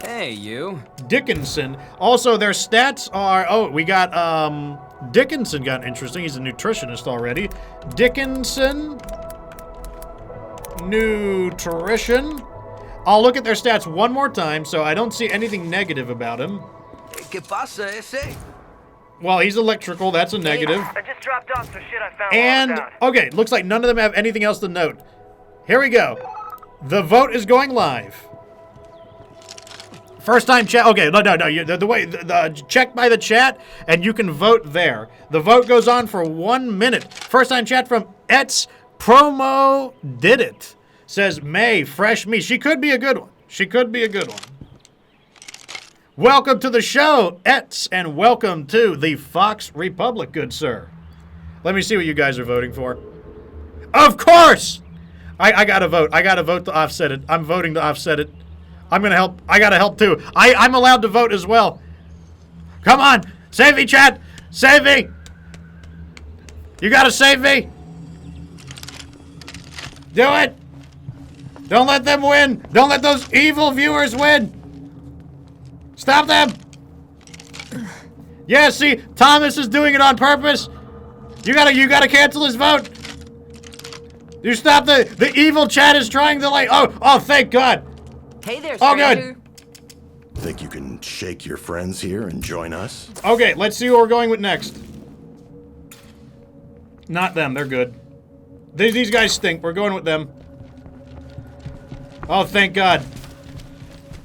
Hey, you. Dickinson. Also, their stats are... Oh, we got, Dickinson got interesting. He's a nutritionist already. Dickinson. Nutrition. I'll look at their stats one more time, so I don't see anything negative about him. ¿Qué pasa, ese? Well, he's electrical. That's a negative. I just dropped off some shit I found. And, okay, looks like none of them have anything else to note. Here we go. The vote is going live. First time chat. Okay, no. The way check by the chat, and you can vote there. The vote goes on for 1 minute. First time chat from Etz Promo Did It. Says May, fresh meat. She could be a good one. She could be a good one. Welcome to the show, Etz, and welcome to the Fox Republic, good sir. Let me see what you guys are voting for. Of course! I gotta vote. I gotta vote to offset it. I'm voting to offset it. I'm gonna help. I gotta help too. I'm allowed to vote as well. Come on! Save me, chat! Save me! You gotta save me! Do it! Don't let them win! Don't let those evil viewers win! Stop them! Yeah, see, Thomas is doing it on purpose. You gotta cancel his vote. You stop the evil chat is trying to like. Oh, thank God. Hey there, Oh, stranger. good. Think you can shake your friends here and join us? Okay, let's see what we're going with next. Not them. They're good. These guys stink. We're going with them. Oh, thank God.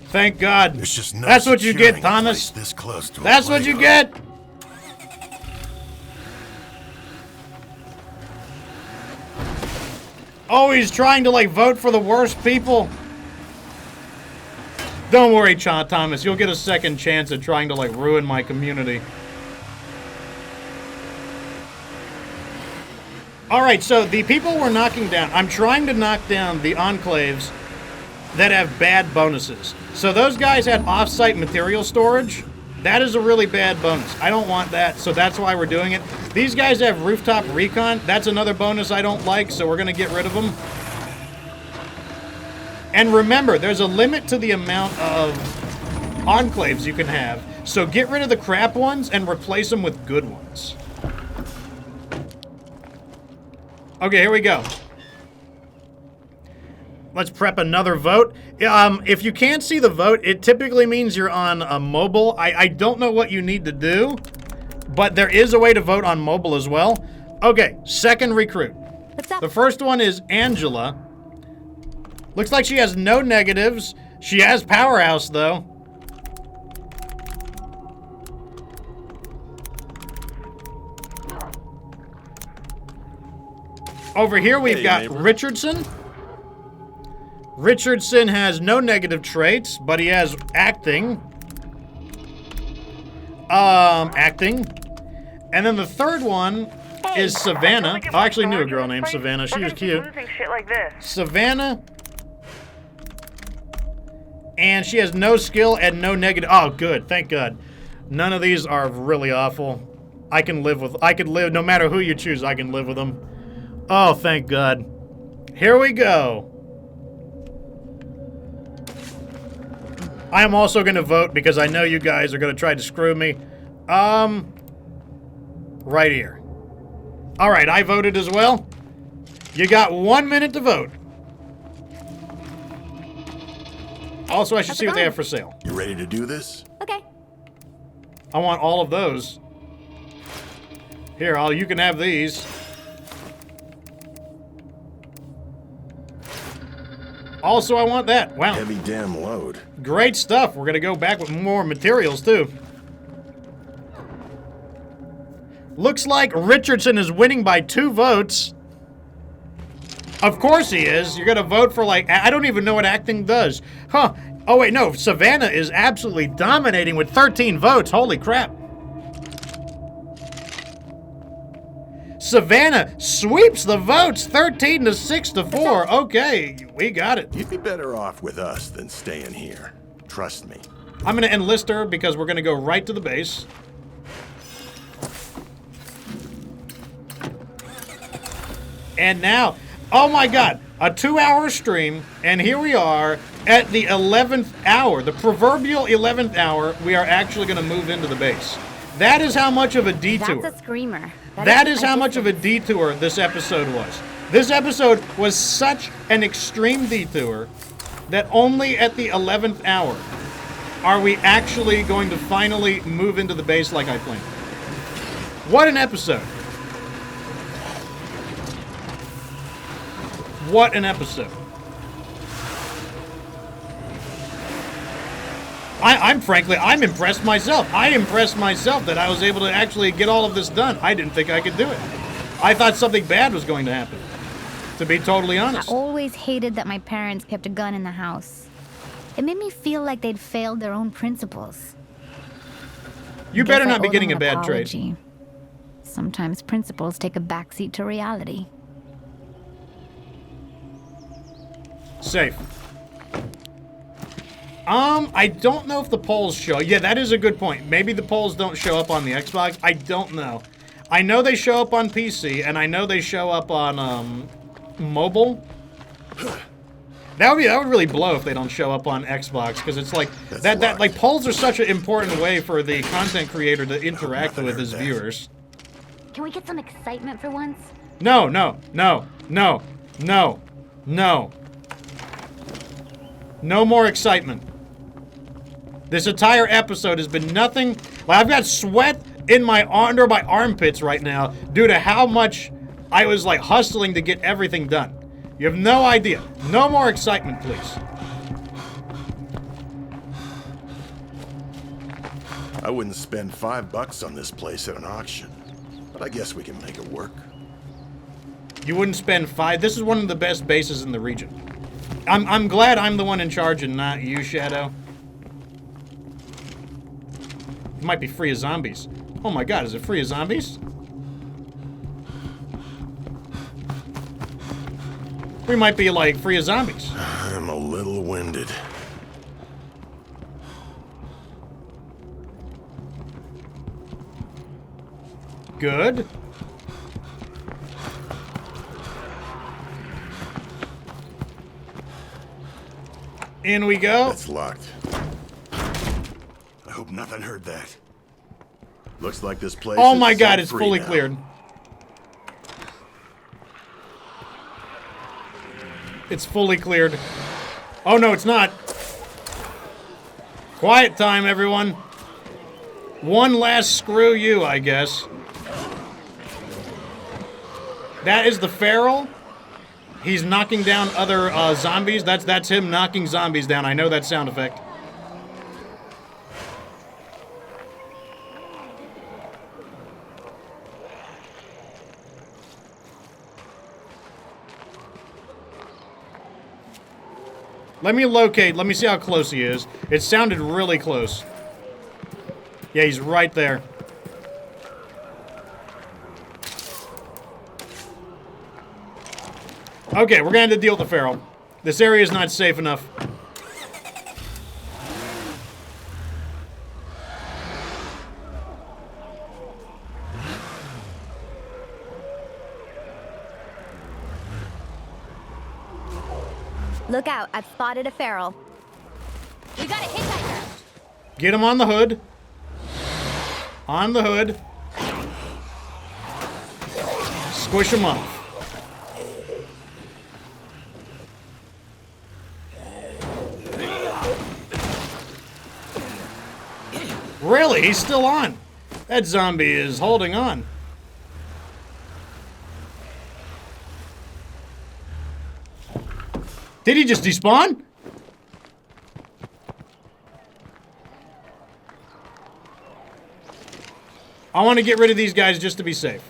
Thank God. There's just no That's what you get, securing a Thomas. place this close to a That's what you playground. get. Always trying to, like, vote for the worst people. Don't worry, Thomas. You'll get a second chance at trying to, like, ruin my community. Alright, so the people we're knocking down, I'm trying to knock down the enclaves that have bad bonuses. So those guys had off-site material storage. That is a really bad bonus. I don't want that, so that's why we're doing it. These guys have rooftop recon. That's another bonus I don't like, so we're going to get rid of them. And remember, there's a limit to the amount of enclaves you can have. So get rid of the crap ones and replace them with good ones. Okay, here we go. Let's prep another vote. If you can't see the vote, it typically means you're on a mobile. I don't know what you need to do, but there is a way to vote on mobile as well. Okay, second recruit. The first one is Angela. Looks like she has no negatives. She has Powerhouse, though. Over here, we've got Richardson. Richardson has no negative traits, but he has acting. Acting. And then the third one is Savannah. I actually knew a girl named Savannah. She was cute. Shit like this. Savannah. And she has no skill and no negative. Oh, good. Thank God. None of these are really awful. I could live, no matter who you choose, I can live with them. Oh, thank God. Here we go. I am also going to vote because I know you guys are going to try to screw me. Right here. All right, I voted as well. You got 1 minute to vote. Also, I should see what they have for sale. You ready to do this? Okay. I want all of those. Here, you can have these. Also, I want that. Wow. Heavy damn load. Great stuff. We're gonna go back with more materials, too. Looks like Richardson is winning by 2 votes. Of course he is. You're gonna vote for, like, I don't even know what acting does. Huh. Oh, wait, no. Savannah is absolutely dominating with 13 votes. Holy crap. Savannah sweeps the votes 13 to 6 to 4. Okay, we got it. You'd be better off with us than staying here. Trust me. I'm gonna enlist her because we're gonna go right to the base. And now, oh my god, a 2-hour stream, and here we are at the 11th hour, the proverbial 11th hour, we are actually gonna move into the base. That is how much of a detour. That's a screamer. That is how much of a detour this episode was. This episode was such an extreme detour that only at the 11th hour are we actually going to finally move into the base like I planned. What an episode. What an episode. I'm impressed myself. I impressed myself that I was able to actually get all of this done. I didn't think I could do it. I thought something bad was going to happen, to be totally honest. I always hated that my parents kept a gun in the house. It made me feel like they'd failed their own principles. You better not be getting a bad trade. Sometimes principles take a backseat to reality. Safe. I don't know if the polls show. Yeah, that is a good point. Maybe the polls don't show up on the Xbox. I don't know. I know they show up on PC, and I know they show up on, mobile. That would really blow if they don't show up on Xbox, because it's like, like, polls are such an important way for the content creator to interact with his viewers. Can we get some excitement for once? No, no, no, no, no, no. No more excitement. This entire episode has been nothing. Like, I've got sweat in under my armpits right now due to how much I was like hustling to get everything done. You have no idea. No more excitement, please. I wouldn't spend $5 on this place at an auction, but I guess we can make it work. You wouldn't spend 5? This is one of the best bases in the region. I'm glad I'm the one in charge and not you, Shadow. It might be free of zombies. Oh my god, is it free of zombies? We might be, like, free of zombies. I'm a little winded. Good. In we go. It's locked. I hope nothing heard that. Looks like this place Oh is my god, it's free fully now. cleared. It's fully cleared. Oh no, it's not. Quiet time, everyone. One last screw you, I guess. That is the feral. He's knocking down other zombies. That's him knocking zombies down. I know that sound effect. Let me locate. Let me see how close he is. It sounded really close. Yeah, he's right there. Okay, we're gonna have to deal with the feral. This area is not safe enough. Look out, I've spotted a feral. We got a hitchhiker. Get him on the hood. On the hood. Squish him off. Really? really? He's still on. That zombie is holding on. Did he just despawn? I want to get rid of these guys just to be safe.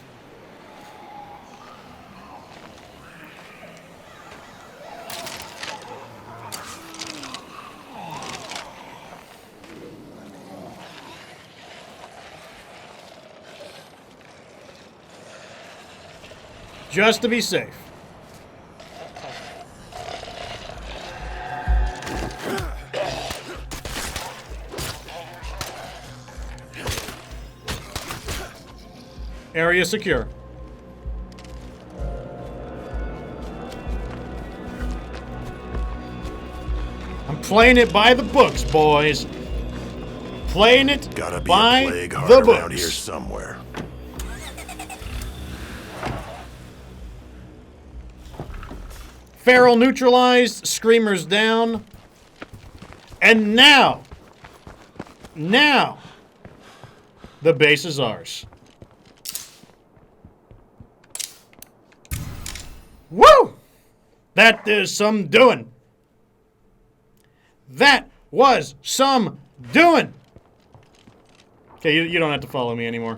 Just to be safe. Area secure. I'm playing it by the books, boys. Playing it Gotta be by a plague heart the around books. here somewhere. Feral neutralized, screamers down. And now, the base is ours. Woo! That is some doing. That was some doing. Okay, you don't have to follow me anymore.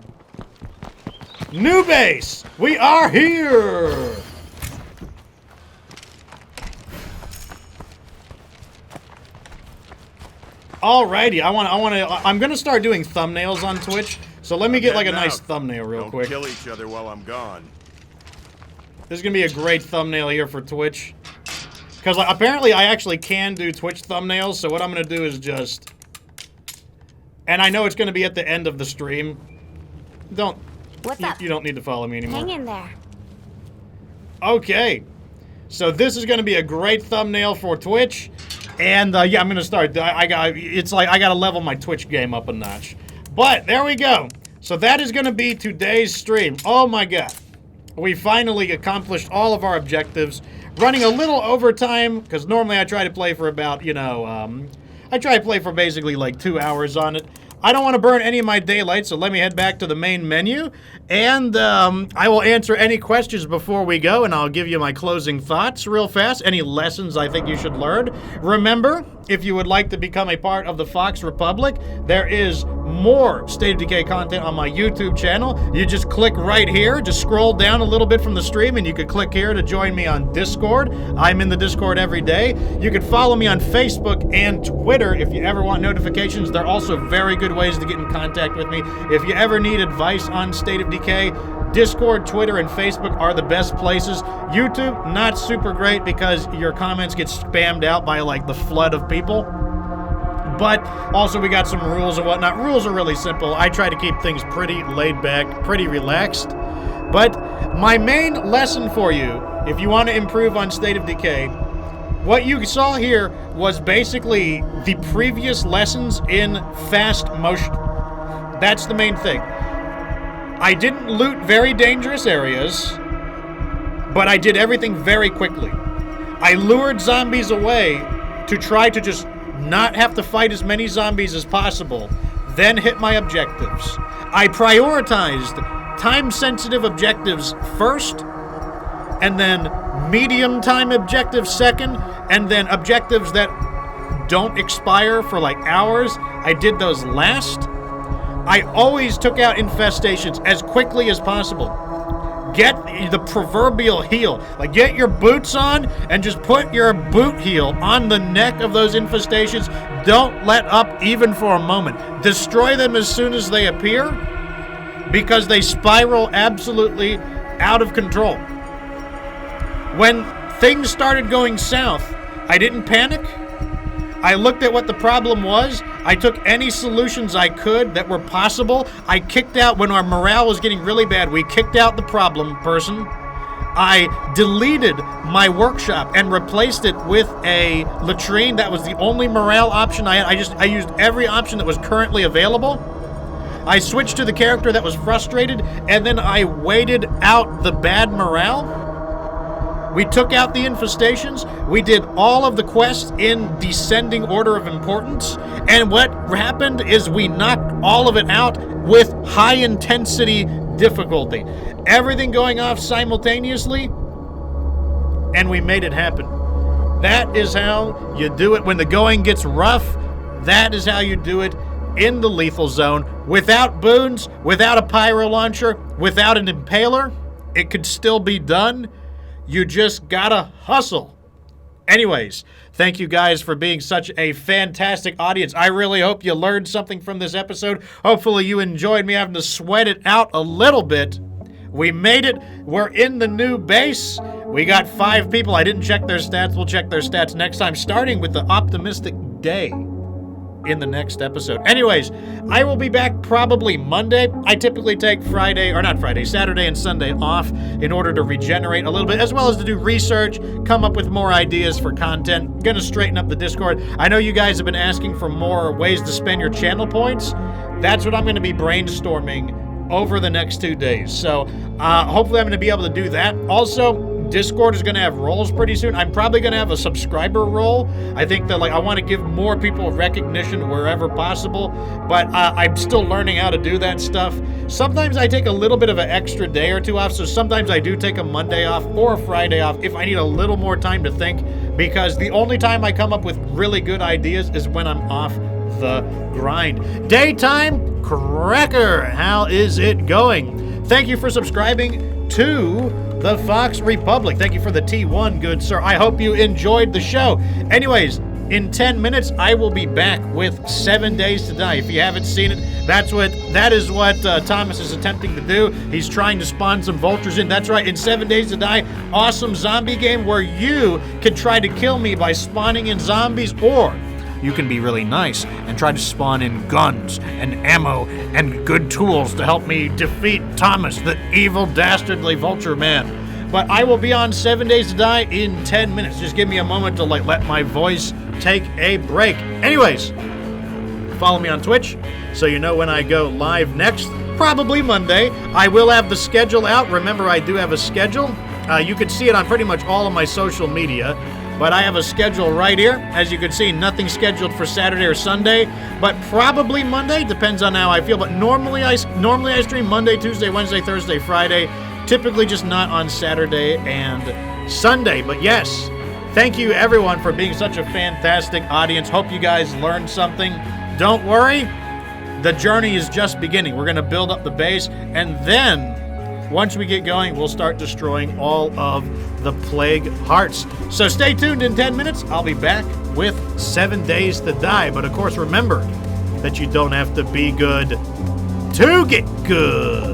New base! We are here! Alrighty, I'm gonna start doing thumbnails on Twitch. So let me get like a nice thumbnail real quick. Don't kill each other while I'm gone. This is gonna be a great thumbnail here for Twitch. Because apparently I actually can do Twitch thumbnails, so what I'm gonna do is just... And I know it's gonna be at the end of the stream. What's up? You don't need to follow me anymore. Hang in there. Okay. So this is gonna be a great thumbnail for Twitch. And yeah, I'm gonna start. I gotta level my Twitch game up a notch. But there we go. So that is gonna be today's stream. Oh my god, we finally accomplished all of our objectives. Running a little overtime because normally I try to play for about I try to play for basically like 2 hours on it. I don't want to burn any of my daylight, so let me head back to the main menu. And I will answer any questions before we go, and I'll give you my closing thoughts real fast. Any lessons I think you should learn. Remember, if you would like to become a part of the Fox Republic, there is more State of Decay content on my YouTube channel. You just click right here, just scroll down a little bit from the stream, and you can click here to join me on Discord. I'm in the Discord every day. You can follow me on Facebook and Twitter if you ever want notifications. They're also very good ways to get in contact with me. If you ever need advice on State of Decay, Discord, Twitter, and Facebook are the best places. YouTube, not super great because your comments get spammed out by like the flood of people. But also we got some rules and whatnot. Rules are really simple. I try to keep things pretty laid back, pretty relaxed. But my main lesson for you, if you want to improve on State of Decay, what you saw here was basically the previous lessons in fast motion. That's the main thing. I didn't loot very dangerous areas, but I did everything very quickly. I lured zombies away to try to just not have to fight as many zombies as possible, then hit my objectives. I prioritized time-sensitive objectives first, and then medium time objectives second, and then objectives that don't expire for like hours, I did those last. I always took out infestations as quickly as possible. Get the proverbial heal. Like, get your boots on and just put your boot heel on the neck of those infestations. Don't let up even for a moment. Destroy them as soon as they appear because they spiral absolutely out of control. When things started going south, I didn't panic. I looked at what the problem was. I took any solutions I could that were possible. I kicked out, when our morale was getting really bad, we kicked out the problem person. I deleted my workshop and replaced it with a latrine. That was the only morale option I had. I used every option that was currently available. I switched to the character that was frustrated, and then I waited out the bad morale. We took out the infestations. We did all of the quests in descending order of importance. And what happened is we knocked all of it out with high intensity difficulty. Everything going off simultaneously, and we made it happen. That is how you do it when the going gets rough. That is how you do it in the lethal zone. Without Boons, without a Pyrolauncher, without an Impaler, it could still be done. You just gotta hustle. Anyways, thank you guys for being such a fantastic audience. I really hope you learned something from this episode. Hopefully you enjoyed me having to sweat it out a little bit. We made it. We're in the new base. We got 5 people. I didn't check their stats. We'll check their stats next time, starting with the optimistic day in the next episode. Anyways, I will be back probably Monday. I typically take Saturday and Sunday off in order to regenerate a little bit, as well as to do research, come up with more ideas for content. Gonna straighten up the Discord. I know you guys have been asking for more ways to spend your channel points. That's what I'm gonna be brainstorming over the next 2 days. So hopefully I'm gonna be able to do that. Also, Discord is going to have roles pretty soon. I'm probably going to have a subscriber role. I think that I want to give more people recognition wherever possible, but I'm still learning how to do that stuff. Sometimes I take a little bit of an extra day or 2 off, so sometimes I do take a Monday off or a Friday off if I need a little more time to think, because the only time I come up with really good ideas is when I'm off the grind. Daytime Cracker, how is it going? Thank you for subscribing to the Fox Republic. Thank you for the T1, good sir. I hope you enjoyed the show. Anyways, in 10 minutes, I will be back with 7 Days to Die. If you haven't seen it, that is what Thomas is attempting to do. He's trying to spawn some vultures in. That's right, in 7 Days to Die, awesome zombie game where you can try to kill me by spawning in zombies, or you can be really nice and try to spawn in guns and ammo and good tools to help me defeat Thomas, the evil, dastardly vulture man. But I will be on 7 Days to Die in 10 minutes. Just give me a moment to let my voice take a break. Anyways, follow me on Twitch so you know when I go live next. Probably Monday. I will have the schedule out. Remember, I do have a schedule. You can see it on pretty much all of my social media. But I have a schedule right here. As you can see, nothing scheduled for Saturday or Sunday, but probably Monday. Depends on how I feel. But normally I stream Monday, Tuesday, Wednesday, Thursday, Friday. Typically just not on Saturday and Sunday. But yes, thank you everyone for being such a fantastic audience. Hope you guys learned something. Don't worry, the journey is just beginning. We're gonna build up the base, and then once we get going, we'll start destroying all of the plague hearts. So stay tuned. In 10 minutes, I'll be back with 7 Days to Die. But of course, remember that you don't have to be good to get good.